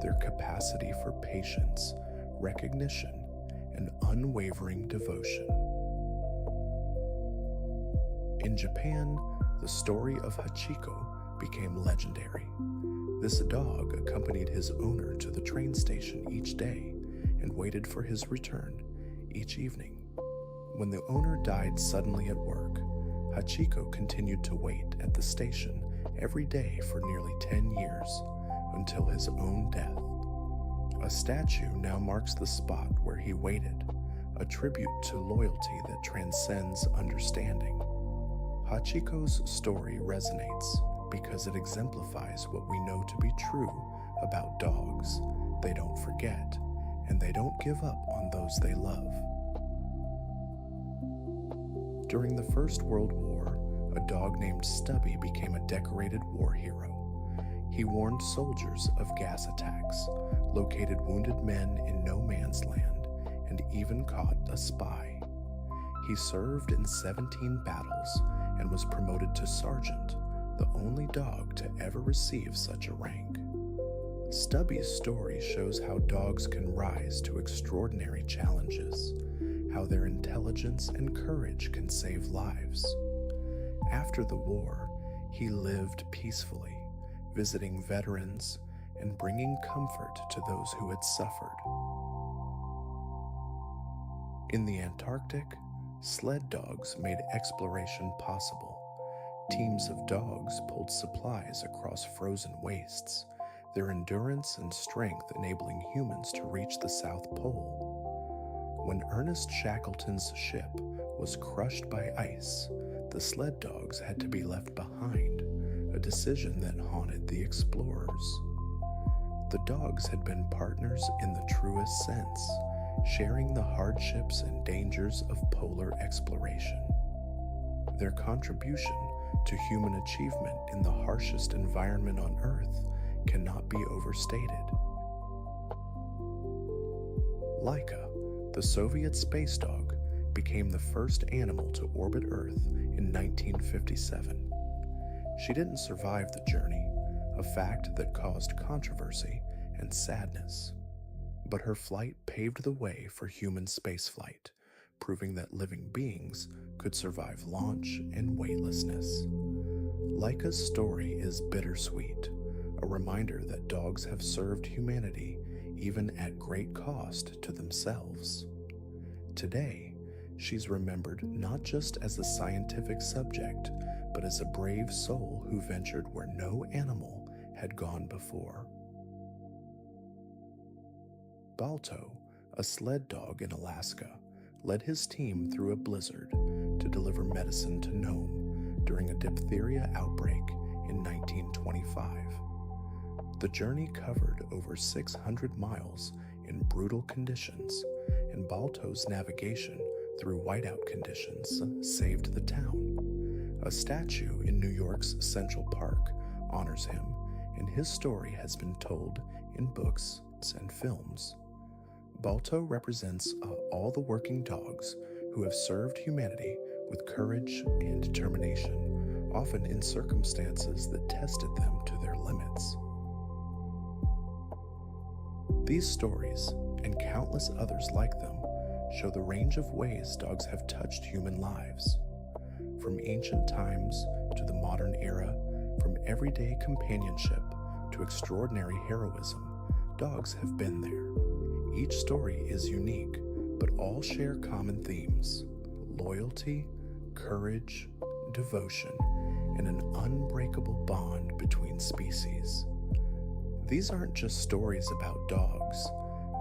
their capacity for patience, recognition, and unwavering devotion. In Japan, the story of Hachiko became legendary. This dog accompanied his owner to the train station each day and waited for his return each evening. When the owner died suddenly at work, Hachiko continued to wait at the station every day for nearly 10 years until his own death. A statue now marks the spot where he waited, a tribute to loyalty that transcends understanding. Hachiko's story resonates because it exemplifies what we know to be true about dogs. They don't forget, and they don't give up on those they love. During the First World War, a dog named Stubby became a decorated war hero. He warned soldiers of gas attacks, located wounded men in no man's land, and even caught a spy. He served in 17 battles and was promoted to sergeant, the only dog to ever receive such a rank. Stubby's story shows how dogs can rise to extraordinary challenges, how their intelligence and courage can save lives. After the war, he lived peacefully, visiting veterans and bringing comfort to those who had suffered. In the Antarctic, sled dogs made exploration possible. Teams of dogs pulled supplies across frozen wastes, their endurance and strength enabling humans to reach the South Pole. When Ernest Shackleton's ship was crushed by ice, the sled dogs had to be left behind, a decision that haunted the explorers. The dogs had been partners in the truest sense, sharing the hardships and dangers of polar exploration. Their contribution to human achievement in the harshest environment on Earth cannot be overstated. Laika, the Soviet space dog, became the first animal to orbit Earth in 1957. She didn't survive the journey, a fact that caused controversy and sadness. But her flight paved the way for human spaceflight, proving that living beings could survive launch and weightlessness. Laika's story is bittersweet, a reminder that dogs have served humanity even at great cost to themselves. Today, she's remembered not just as a scientific subject, but as a brave soul who ventured where no animal had gone before. Balto, a sled dog in Alaska, led his team through a blizzard to deliver medicine to Nome during a diphtheria outbreak in 1925. The journey covered over 600 miles in brutal conditions, and Balto's navigation through whiteout conditions saved the town. A statue in New York's Central Park honors him, and his story has been told in books and films. Balto represents all the working dogs who have served humanity with courage and determination, often in circumstances that tested them to their limits. These stories, and countless others like them, show the range of ways dogs have touched human lives. From ancient times to the modern era, from everyday companionship to extraordinary heroism, dogs have been there. Each story is unique, but all share common themes: loyalty, courage, devotion, and an unbreakable bond between species. These aren't just stories about dogs,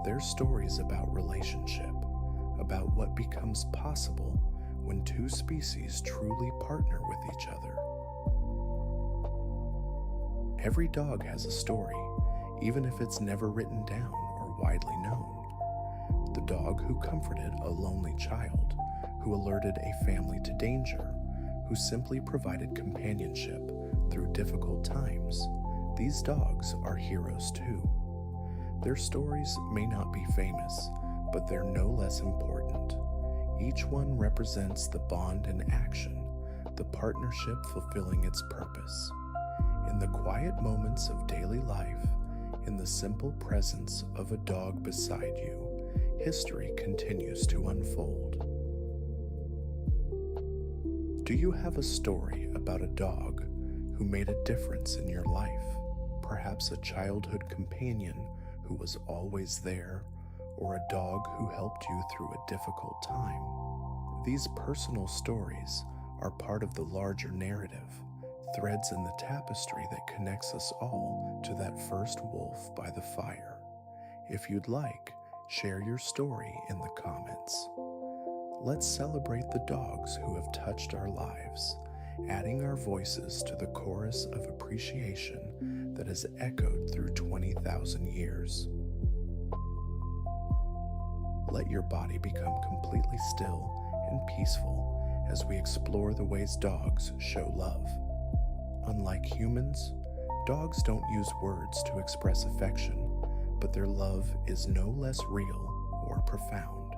they're stories about relationship, about what becomes possible when two species truly partner with each other. Every dog has a story, even if it's never written down or widely known. The dog who comforted a lonely child, who alerted a family to danger, who simply provided companionship through difficult times. These dogs are heroes too. Their stories may not be famous, but they're no less important. Each one represents the bond in action, the partnership fulfilling its purpose. In the quiet moments of daily life, in the simple presence of a dog beside you, history continues to unfold. Do you have a story about a dog who made a difference in your life? Perhaps a childhood companion who was always there, or a dog who helped you through a difficult time. These personal stories are part of the larger narrative, threads in the tapestry that connects us all to that first wolf by the fire. If you'd like, share your story in the comments. Let's celebrate the dogs who have touched our lives, adding our voices to the chorus of appreciation that has echoed through 20,000 years. Let your body become completely still and peaceful as we explore the ways dogs show love. Unlike humans, dogs don't use words to express affection, but their love is no less real or profound.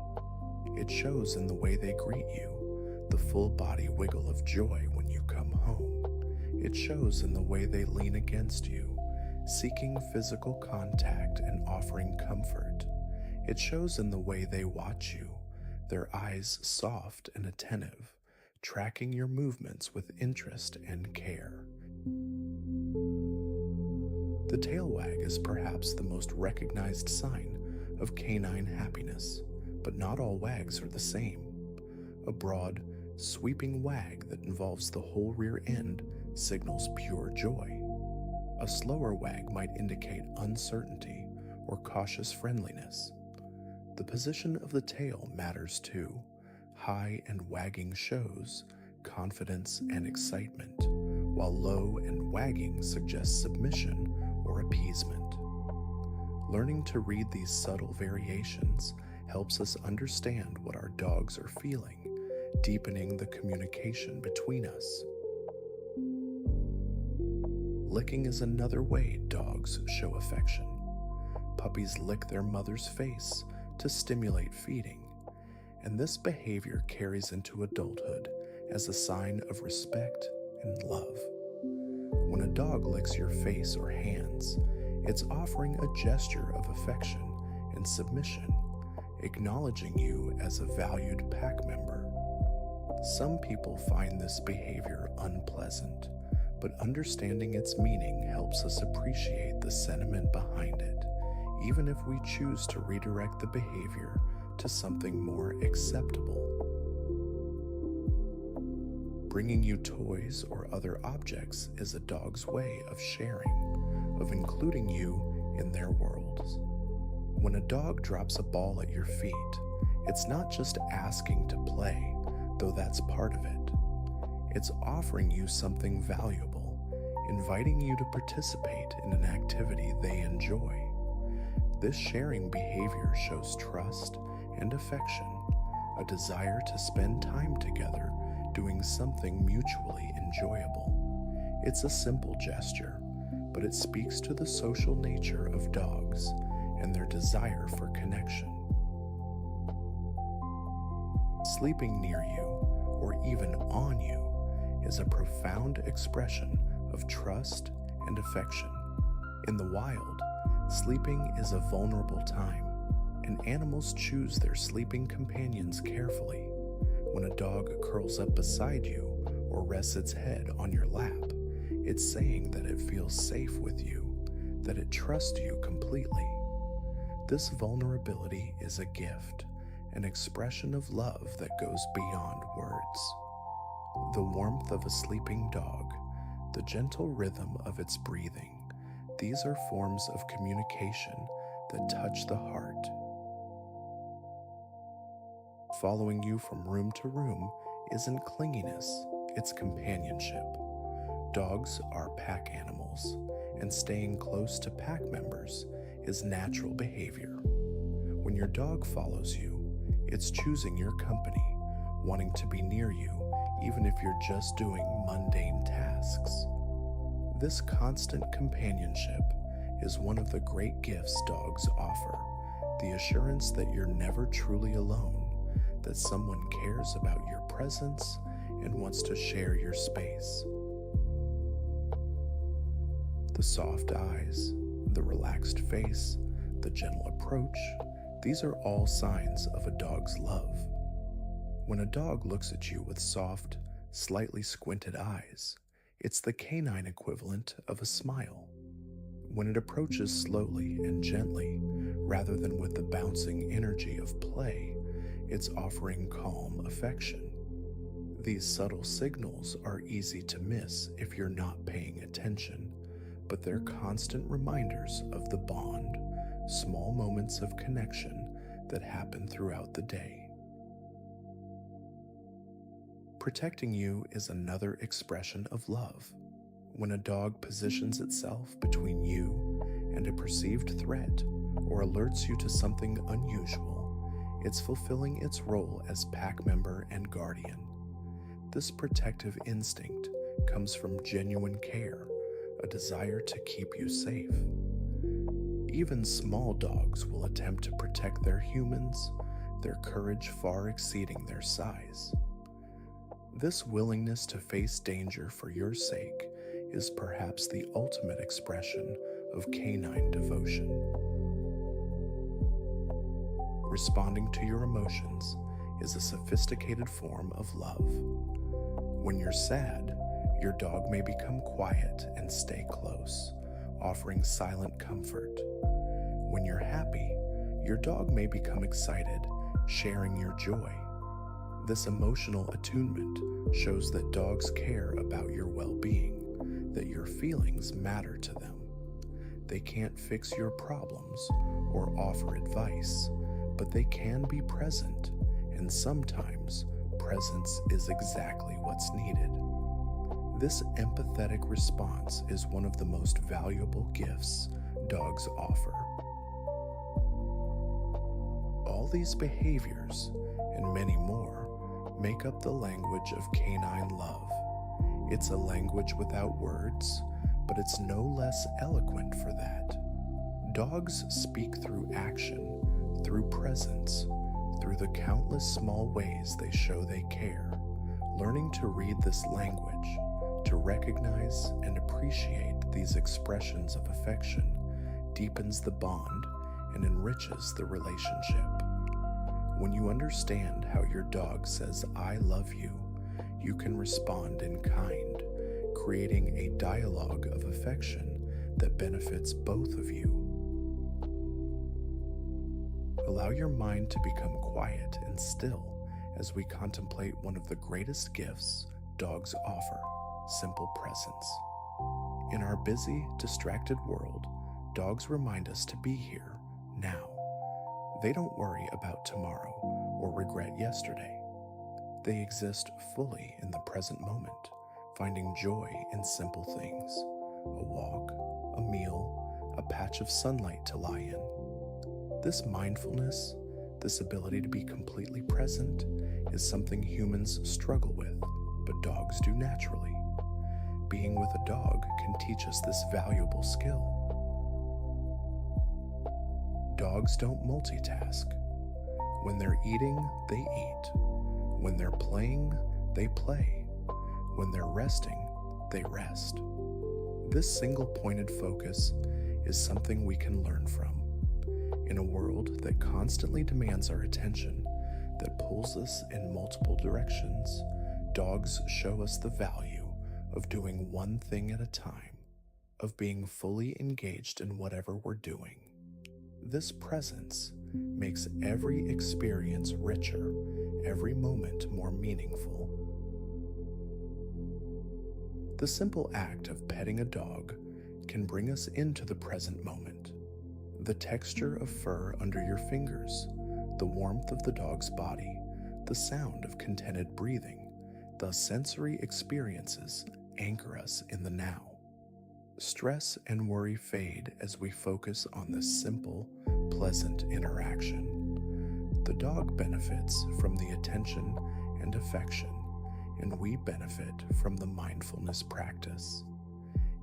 It shows in the way they greet you, the full body wiggle of joy when you come home. It shows in the way they lean against you, seeking physical contact and offering comfort. It shows in the way they watch you, their eyes soft and attentive, tracking your movements with interest and care. The tail wag is perhaps the most recognized sign of canine happiness, but not all wags are the same. A broad, sweeping wag that involves the whole rear end signals pure joy. A slower wag might indicate uncertainty or cautious friendliness. The position of the tail matters too. High and wagging shows confidence and excitement, while low and wagging suggests submission or appeasement. Learning to read these subtle variations helps us understand what our dogs are feeling, deepening the communication between us. Licking is another way dogs show affection. Puppies lick their mother's face to stimulate feeding, and this behavior carries into adulthood as a sign of respect and love. When a dog licks your face or hands, it's offering a gesture of affection and submission, acknowledging you as a valued pack member. Some people find this behavior unpleasant, but understanding its meaning helps us appreciate the sentiment behind it, even if we choose to redirect the behavior to something more acceptable. Bringing you toys or other objects is a dog's way of sharing, of including you in their worlds. When a dog drops a ball at your feet, it's not just asking to play, though that's part of it. It's offering you something valuable, inviting you to participate in an activity they enjoy. This sharing behavior shows trust and affection, a desire to spend time together doing something mutually enjoyable. It's a simple gesture, but it speaks to the social nature of dogs and their desire for connection. Sleeping near you, or even on you, is a profound expression of trust and affection. In the wild, sleeping is a vulnerable time, and animals choose their sleeping companions carefully. When a dog curls up beside you or rests its head on your lap, it's saying that it feels safe with you, that it trusts you completely. This vulnerability is a gift, an expression of love that goes beyond words. The warmth of a sleeping dog, the gentle rhythm of its breathing, these are forms of communication that touch the heart. Following you from room to room isn't clinginess, it's companionship. Dogs are pack animals, and staying close to pack members is natural behavior. When your dog follows you, it's choosing your company, wanting to be near you, even if you're just doing mundane tasks. This constant companionship is one of the great gifts dogs offer, the assurance that you're never truly alone, that someone cares about your presence and wants to share your space. The soft eyes, the relaxed face, the gentle approach, these are all signs of a dog's love. When a dog looks at you with soft, slightly squinted eyes, it's the canine equivalent of a smile. When it approaches slowly and gently, rather than with the bouncing energy of play, it's offering calm affection. These subtle signals are easy to miss if you're not paying attention, but they're constant reminders of the bond, small moments of connection that happen throughout the day. Protecting you is another expression of love. When a dog positions itself between you and a perceived threat or alerts you to something unusual, it's fulfilling its role as pack member and guardian. This protective instinct comes from genuine care, a desire to keep you safe. Even small dogs will attempt to protect their humans, their courage far exceeding their size. This willingness to face danger for your sake is perhaps the ultimate expression of canine devotion. Responding to your emotions is a sophisticated form of love. When you're sad, your dog may become quiet and stay close, offering silent comfort. When you're happy, your dog may become excited, sharing your joy. This emotional attunement shows that dogs care about your well-being, that your feelings matter to them. They can't fix your problems or offer advice, but they can be present, and sometimes presence is exactly what's needed. This empathetic response is one of the most valuable gifts dogs offer. All these behaviors, and many more, make up the language of canine love. It's a language without words, but it's no less eloquent for that. Dogs speak through action, through presence, through the countless small ways they show they care. Learning to read this language, to recognize and appreciate these expressions of affection, deepens the bond and enriches the relationship. When you understand how your dog says, "I love you," you can respond in kind, creating a dialogue of affection that benefits both of you. Allow your mind to become quiet and still as we contemplate one of the greatest gifts dogs offer: simple presence. In our busy, distracted world, dogs remind us to be here, now. They don't worry about tomorrow or regret yesterday. They exist fully in the present moment, finding joy in simple things: a walk, a meal, a patch of sunlight to lie in. This mindfulness, this ability to be completely present, is something humans struggle with, but dogs do naturally. Being with a dog can teach us this valuable skill. Dogs don't multitask. When they're eating, they eat. When they're playing, they play. When they're resting, they rest. This single-pointed focus is something we can learn from. In a world that constantly demands our attention, that pulls us in multiple directions, dogs show us the value of doing one thing at a time, of being fully engaged in whatever we're doing. This presence makes every experience richer, every moment more meaningful. The simple act of petting a dog can bring us into the present moment. The texture of fur under your fingers, the warmth of the dog's body, the sound of contented breathing, the sensory experiences anchor us in the now. Stress and worry fade as we focus on this simple, pleasant interaction. The dog benefits from the attention and affection, and we benefit from the mindfulness practice.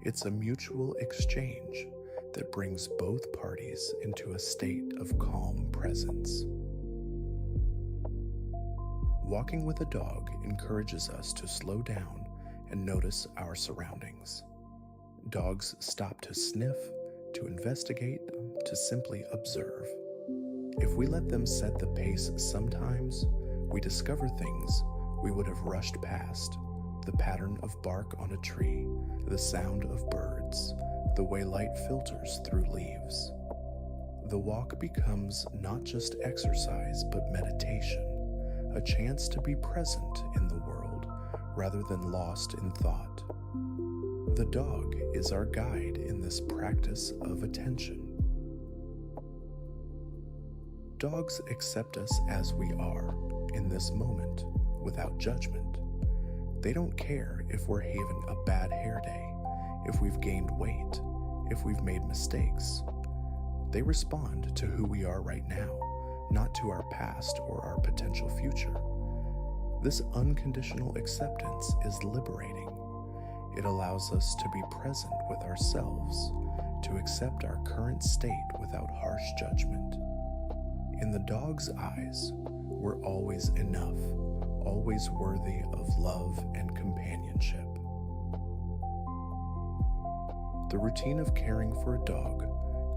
It's a mutual exchange, that brings both parties into a state of calm presence. Walking with a dog encourages us to slow down and notice our surroundings. Dogs stop to sniff, to investigate, to simply observe. If we let them set the pace sometimes, we discover things we would have rushed past. The pattern of bark on a tree, the sound of birds, the way light filters through leaves. The walk becomes not just exercise but meditation, a chance to be present in the world rather than lost in thought. The dog is our guide in this practice of attention. Dogs accept us as we are in this moment without judgment. They don't care if we're having a bad hair day, if we've gained weight, if we've made mistakes. They respond to who we are right now, not to our past or our potential future. This unconditional acceptance is liberating. It allows us to be present with ourselves, to accept our current state without harsh judgment. In the dog's eyes, we're always enough, always worthy of love and companionship. The routine of caring for a dog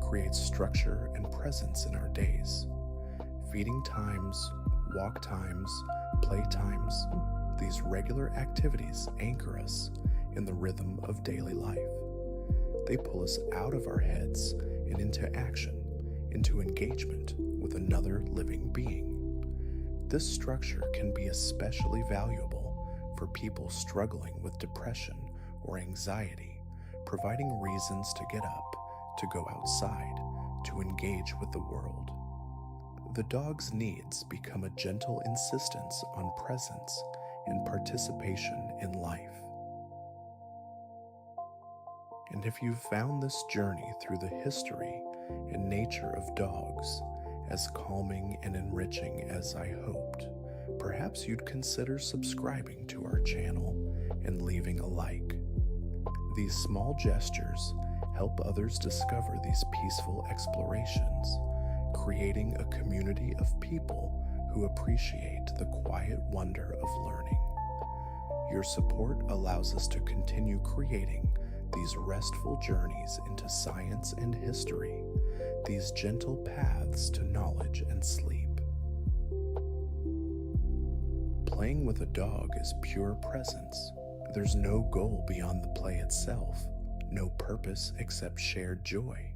creates structure and presence in our days. Feeding times, walk times, play times, these regular activities anchor us in the rhythm of daily life. They pull us out of our heads and into action, into engagement with another living being. This structure can be especially valuable for people struggling with depression or anxiety, providing reasons to get up, to go outside, to engage with the world. The dog's needs become a gentle insistence on presence and participation in life. And if you've found this journey through the history and nature of dogs as calming and enriching as I hoped, perhaps you'd consider subscribing to our channel and leaving a like. These small gestures help others discover these peaceful explorations, creating a community of people who appreciate the quiet wonder of learning. Your support allows us to continue creating these restful journeys into science and history, these gentle paths to knowledge and sleep. Playing with a dog is pure presence. There's no goal beyond the play itself, no purpose except shared joy.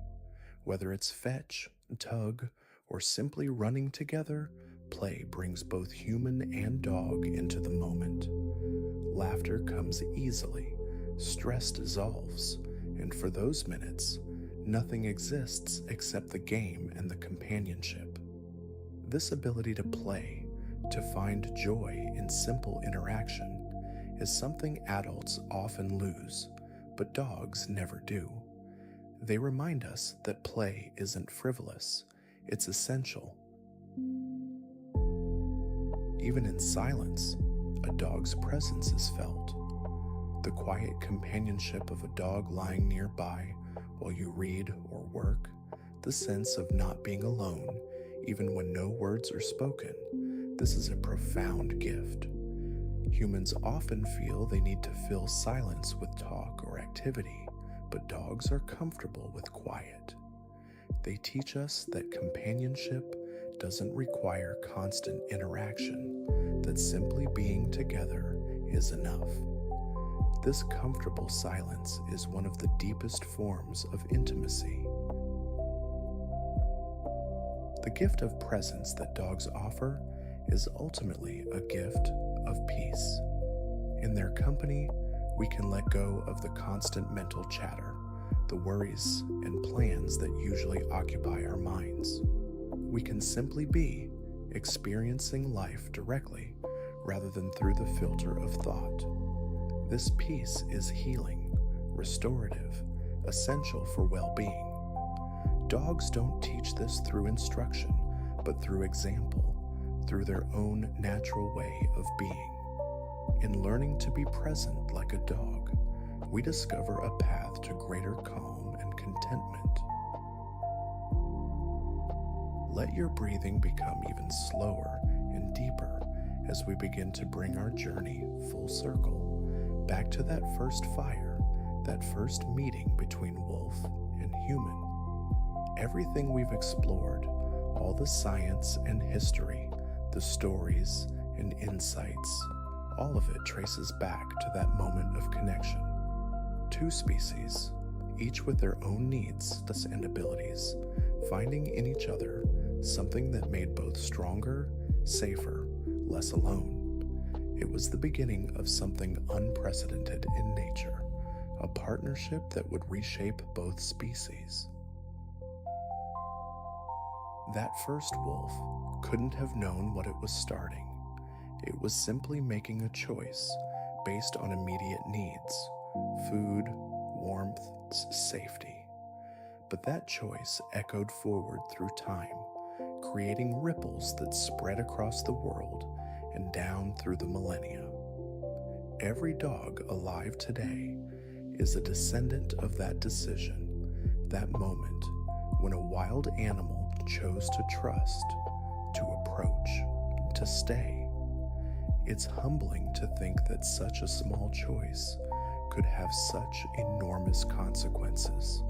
Whether it's fetch, tug, or simply running together, play brings both human and dog into the moment. Laughter comes easily, stress dissolves, and for those minutes, nothing exists except the game and the companionship. This ability to play, to find joy in simple interaction, is something adults often lose, but dogs never do. They remind us that play isn't frivolous, it's essential. Even in silence, a dog's presence is felt. The quiet companionship of a dog lying nearby while you read or work, the sense of not being alone, even when no words are spoken, this is a profound gift. Humans often feel they need to fill silence with talk or activity, but dogs are comfortable with quiet. They teach us that companionship doesn't require constant interaction, that simply being together is enough. This comfortable silence is one of the deepest forms of intimacy. The gift of presence that dogs offer is ultimately a gift of peace. In their company, we can let go of the constant mental chatter, the worries and plans that usually occupy our minds. We can simply be, experiencing life directly rather than through the filter of thought. This peace is healing, restorative, essential for well-being. Dogs don't teach this through instruction, but through example, through their own natural way of being. In learning to be present like a dog, we discover a path to greater calm and contentment. Let your breathing become even slower and deeper as we begin to bring our journey full circle back to that first fire, that first meeting between wolf and human. Everything we've explored, all the science and history, the stories and insights, all of it traces back to that moment of connection. Two species, each with their own needs and abilities, finding in each other something that made both stronger, safer, less alone. It was the beginning of something unprecedented in nature, a partnership that would reshape both species. That first wolf couldn't have known what it was starting. It was simply making a choice based on immediate needs: food, warmth, safety. But that choice echoed forward through time, creating ripples that spread across the world and down through the millennia. Every dog alive today is a descendant of that decision, that moment when a wild animal chose to trust, to approach, to stay. It's humbling to think that such a small choice could have such enormous consequences.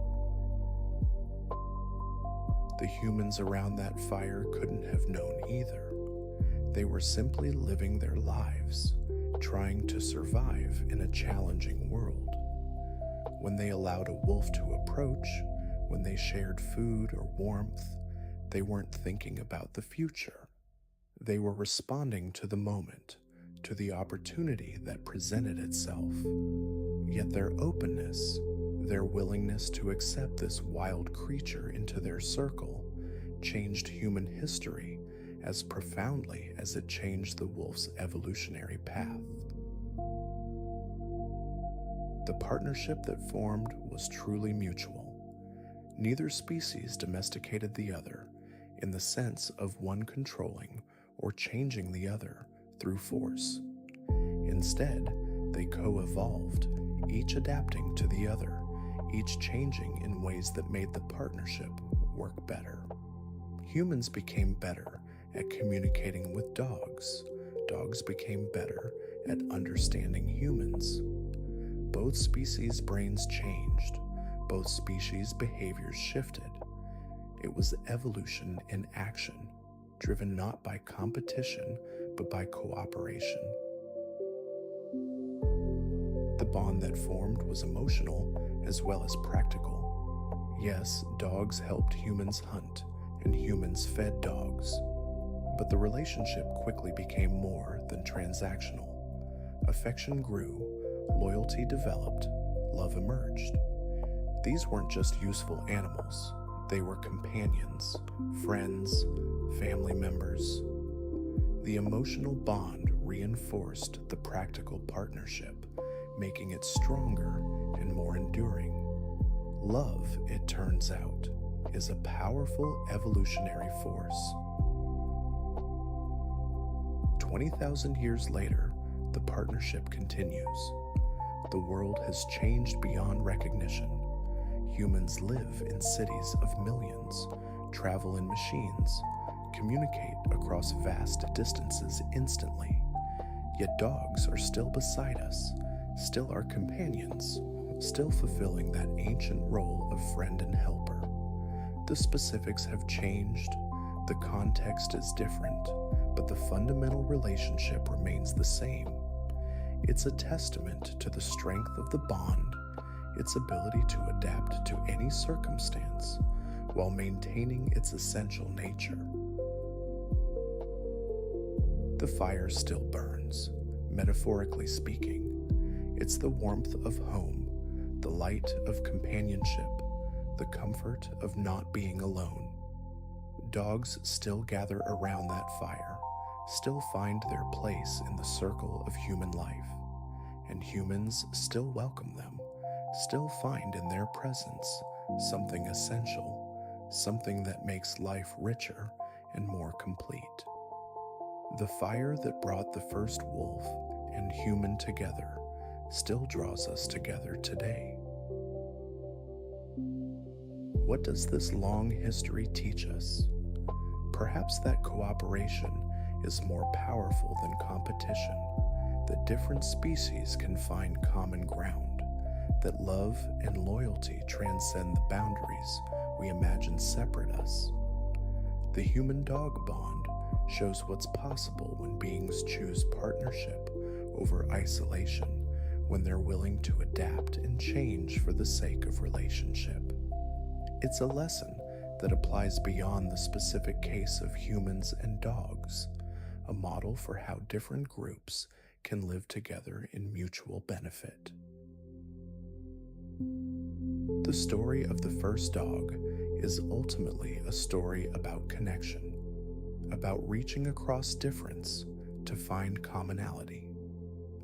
The humans around that fire couldn't have known either. They were simply living their lives, trying to survive in a challenging world. When they allowed a wolf to approach, when they shared food or warmth, they weren't thinking about the future. They were responding to the moment, to the opportunity that presented itself. Yet their openness, their willingness to accept this wild creature into their circle, changed human history as profoundly as it changed the wolf's evolutionary path. The partnership that formed was truly mutual. Neither species domesticated the other in the sense of one controlling or changing the other through force. Instead, they co-evolved, each adapting to the other, each changing in ways that made the partnership work better. Humans became better at communicating with dogs. Dogs became better at understanding humans. Both species' brains changed. Both species' behaviors shifted. It was evolution in action, driven not by competition, but by cooperation. The bond that formed was emotional as well as practical. Yes, dogs helped humans hunt, and humans fed dogs. But the relationship quickly became more than transactional. Affection grew, loyalty developed, love emerged. These weren't just useful animals. They were companions, friends, family members. The emotional bond reinforced the practical partnership, making it stronger and more enduring. Love, it turns out, is a powerful evolutionary force. 20,000 years later, the partnership continues. The world has changed beyond recognition. Humans live in cities of millions, travel in machines, communicate across vast distances instantly. Yet dogs are still beside us, still our companions, still fulfilling that ancient role of friend and helper. The specifics have changed, the context is different, but the fundamental relationship remains the same. It's a testament to the strength of the bond, its ability to adapt to any circumstance while maintaining its essential nature. The fire still burns, metaphorically speaking. It's the warmth of home, the light of companionship, the comfort of not being alone. Dogs still gather around that fire, still find their place in the circle of human life, and humans still welcome them, still find in their presence something essential, something that makes life richer and more complete. The fire that brought the first wolf and human together still draws us together today. What does this long history teach us? Perhaps that cooperation is more powerful than competition, that different species can find common ground, that love and loyalty transcend the boundaries we imagine separate us. The human-dog bond shows what's possible when beings choose partnership over isolation, when they're willing to adapt and change for the sake of relationship. It's a lesson that applies beyond the specific case of humans and dogs, a model for how different groups can live together in mutual benefit. The story of the first dog is ultimately a story about connection, about reaching across difference to find commonality,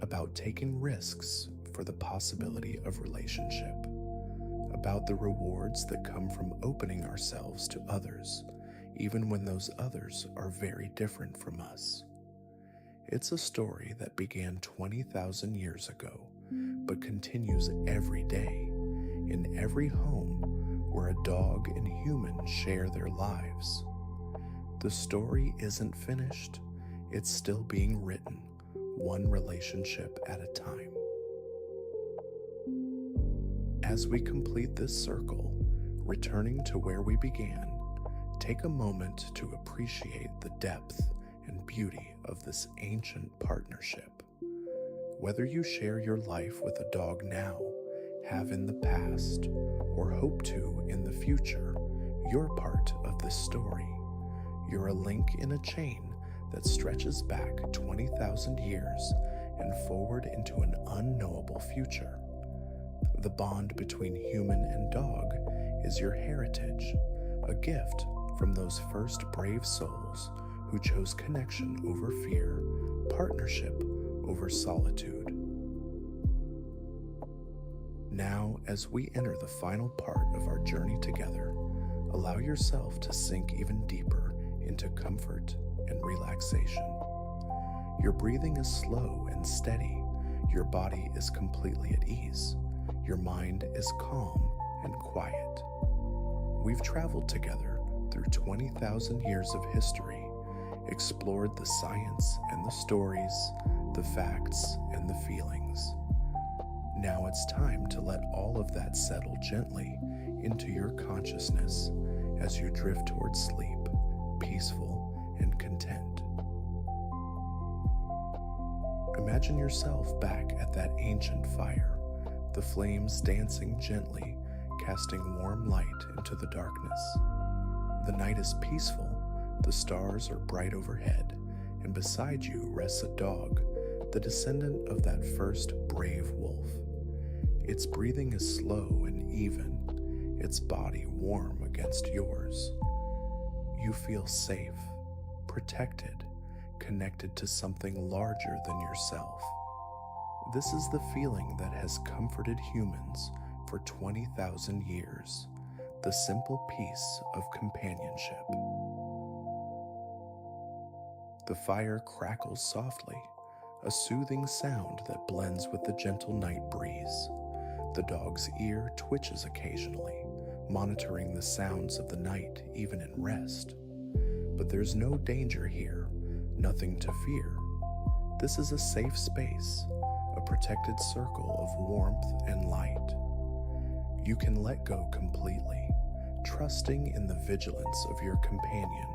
about taking risks for the possibility of relationship, about the rewards that come from opening ourselves to others, even when those others are very different from us. It's a story that began 20,000 years ago, but continues every day, in every home where a dog and human share their lives. The story isn't finished, it's still being written, one relationship at a time. As we complete this circle, returning to where we began, take a moment to appreciate the depth and beauty of this ancient partnership. Whether you share your life with a dog now, have in the past, or hope to in the future, you're part of this story. You're a link in a chain that stretches back 20,000 years and forward into an unknowable future. The bond between human and dog is your heritage, a gift from those first brave souls who chose connection over fear, partnership over solitude. Now, as we enter the final part of our journey together, allow yourself to sink even deeper into comfort and relaxation. Your breathing is slow and steady. Your body is completely at ease. Your mind is calm and quiet. We've traveled together through 20,000 years of history, explored the science and the stories, the facts and the feelings. Now it's time to let all of that settle gently into your consciousness as you drift towards sleep, peaceful and content. Imagine yourself back at that ancient fire, the flames dancing gently, casting warm light into the darkness. The night is peaceful, the stars are bright overhead, and beside you rests a dog, the descendant of that first brave wolf. Its breathing is slow and even, its body warm against yours. You feel safe, protected, connected to something larger than yourself. This is the feeling that has comforted humans for 20,000 years, the simple peace of companionship. The fire crackles softly, a soothing sound that blends with the gentle night breeze. The dog's ear twitches occasionally, monitoring the sounds of the night even in rest. But there's no danger here, nothing to fear. This is a safe space, a protected circle of warmth and light. You can let go completely, trusting in the vigilance of your companion,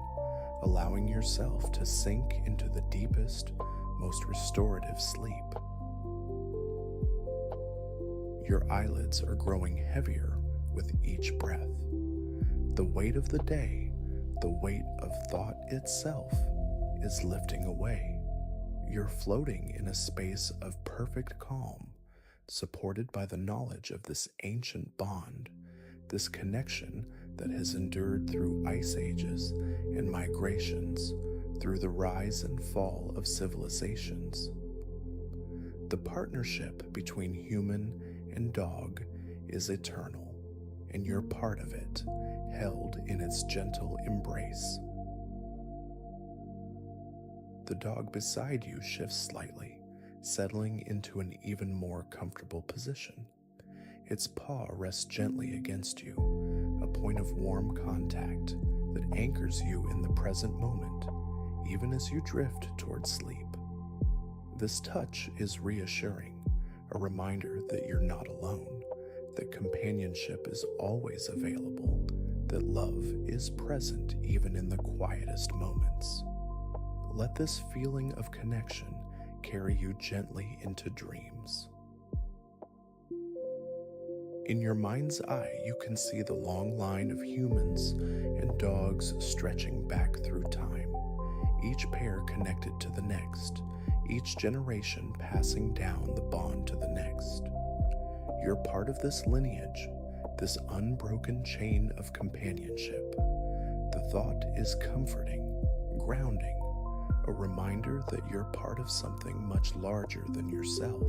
allowing yourself to sink into the deepest, most restorative sleep. Your eyelids are growing heavier with each breath. The weight of the day, the weight of thought itself, is lifting away. You're floating in a space of perfect calm, supported by the knowledge of this ancient bond, this connection that has endured through ice ages and migrations, through the rise and fall of civilizations. The partnership between human and dog is eternal, and you're part of it, held in its gentle embrace. The dog beside you shifts slightly, settling into an even more comfortable position. Its paw rests gently against you, a point of warm contact, that anchors you in the present moment, even as you drift towards sleep. This touch is reassuring, a reminder that you're not alone, that companionship is always available, that love is present even in the quietest moments. Let this feeling of connection carry you gently into dreams. In your mind's eye, you can see the long line of humans and dogs stretching back through time, each pair connected to the next, each generation passing down the bond to the next. You're part of this lineage, this unbroken chain of companionship. The thought is comforting, grounding, a reminder that you're part of something much larger than yourself.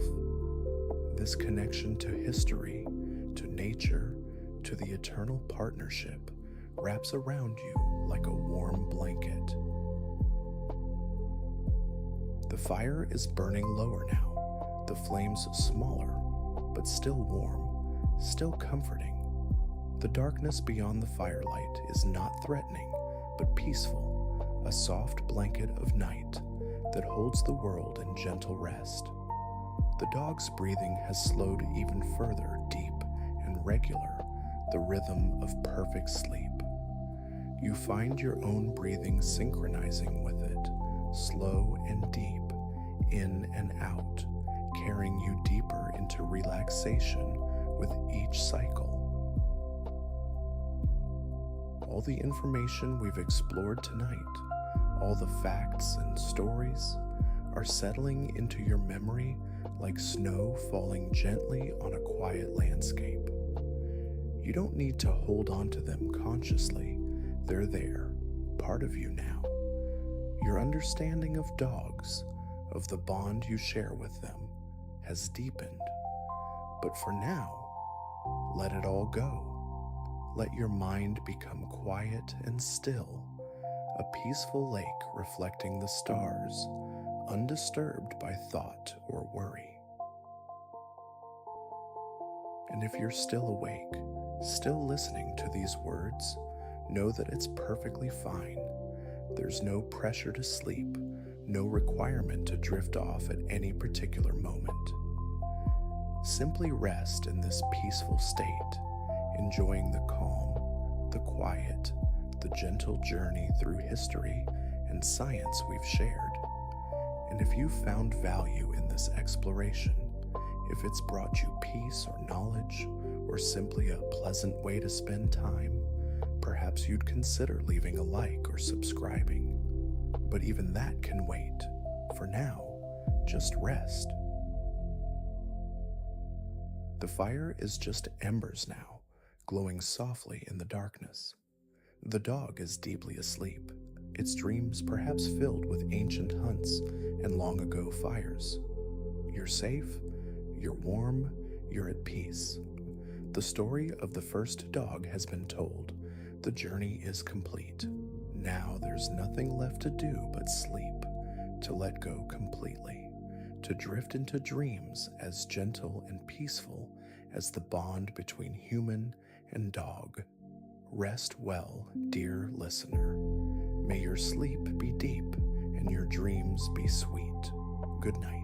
This connection to history, to nature, to the eternal partnership wraps around you like a warm blanket. The fire is burning lower now, the flames smaller, but still warm, still comforting. The darkness beyond the firelight is not threatening, but peaceful, a soft blanket of night that holds the world in gentle rest. The dog's breathing has slowed even further, deep and regular, the rhythm of perfect sleep. You find your own breathing synchronizing with it, slow and deep, in and out, carrying you deeper into relaxation with each cycle. All the information we've explored tonight, all the facts and stories, are settling into your memory like snow falling gently on a quiet landscape. You don't need to hold on to them consciously. They're there, part of you now. Your understanding of dogs, of the bond you share with them, has deepened. But for now, let it all go. Let your mind become quiet and still, a peaceful lake reflecting the stars, undisturbed by thought or worry. And if you're still awake, still listening to these words, know that it's perfectly fine. There's no pressure to sleep, no requirement to drift off at any particular moment. Simply rest in this peaceful state, enjoying the calm, the quiet, the gentle journey through history and science we've shared. And if you've found value in this exploration, if it's brought you peace or knowledge, or simply a pleasant way to spend time, perhaps you'd consider leaving a like or subscribing. But even that can wait. For now, just rest. The fire is just embers now, glowing softly in the darkness. The dog is deeply asleep, its dreams perhaps filled with ancient hunts and long-ago fires. You're safe, you're warm, you're at peace. The story of the first dog has been told. The journey is complete. Now there's nothing left to do but sleep, to let go completely, to drift into dreams as gentle and peaceful as the bond between human and dog. Rest well, dear listener. May your sleep be deep and your dreams be sweet. Good night.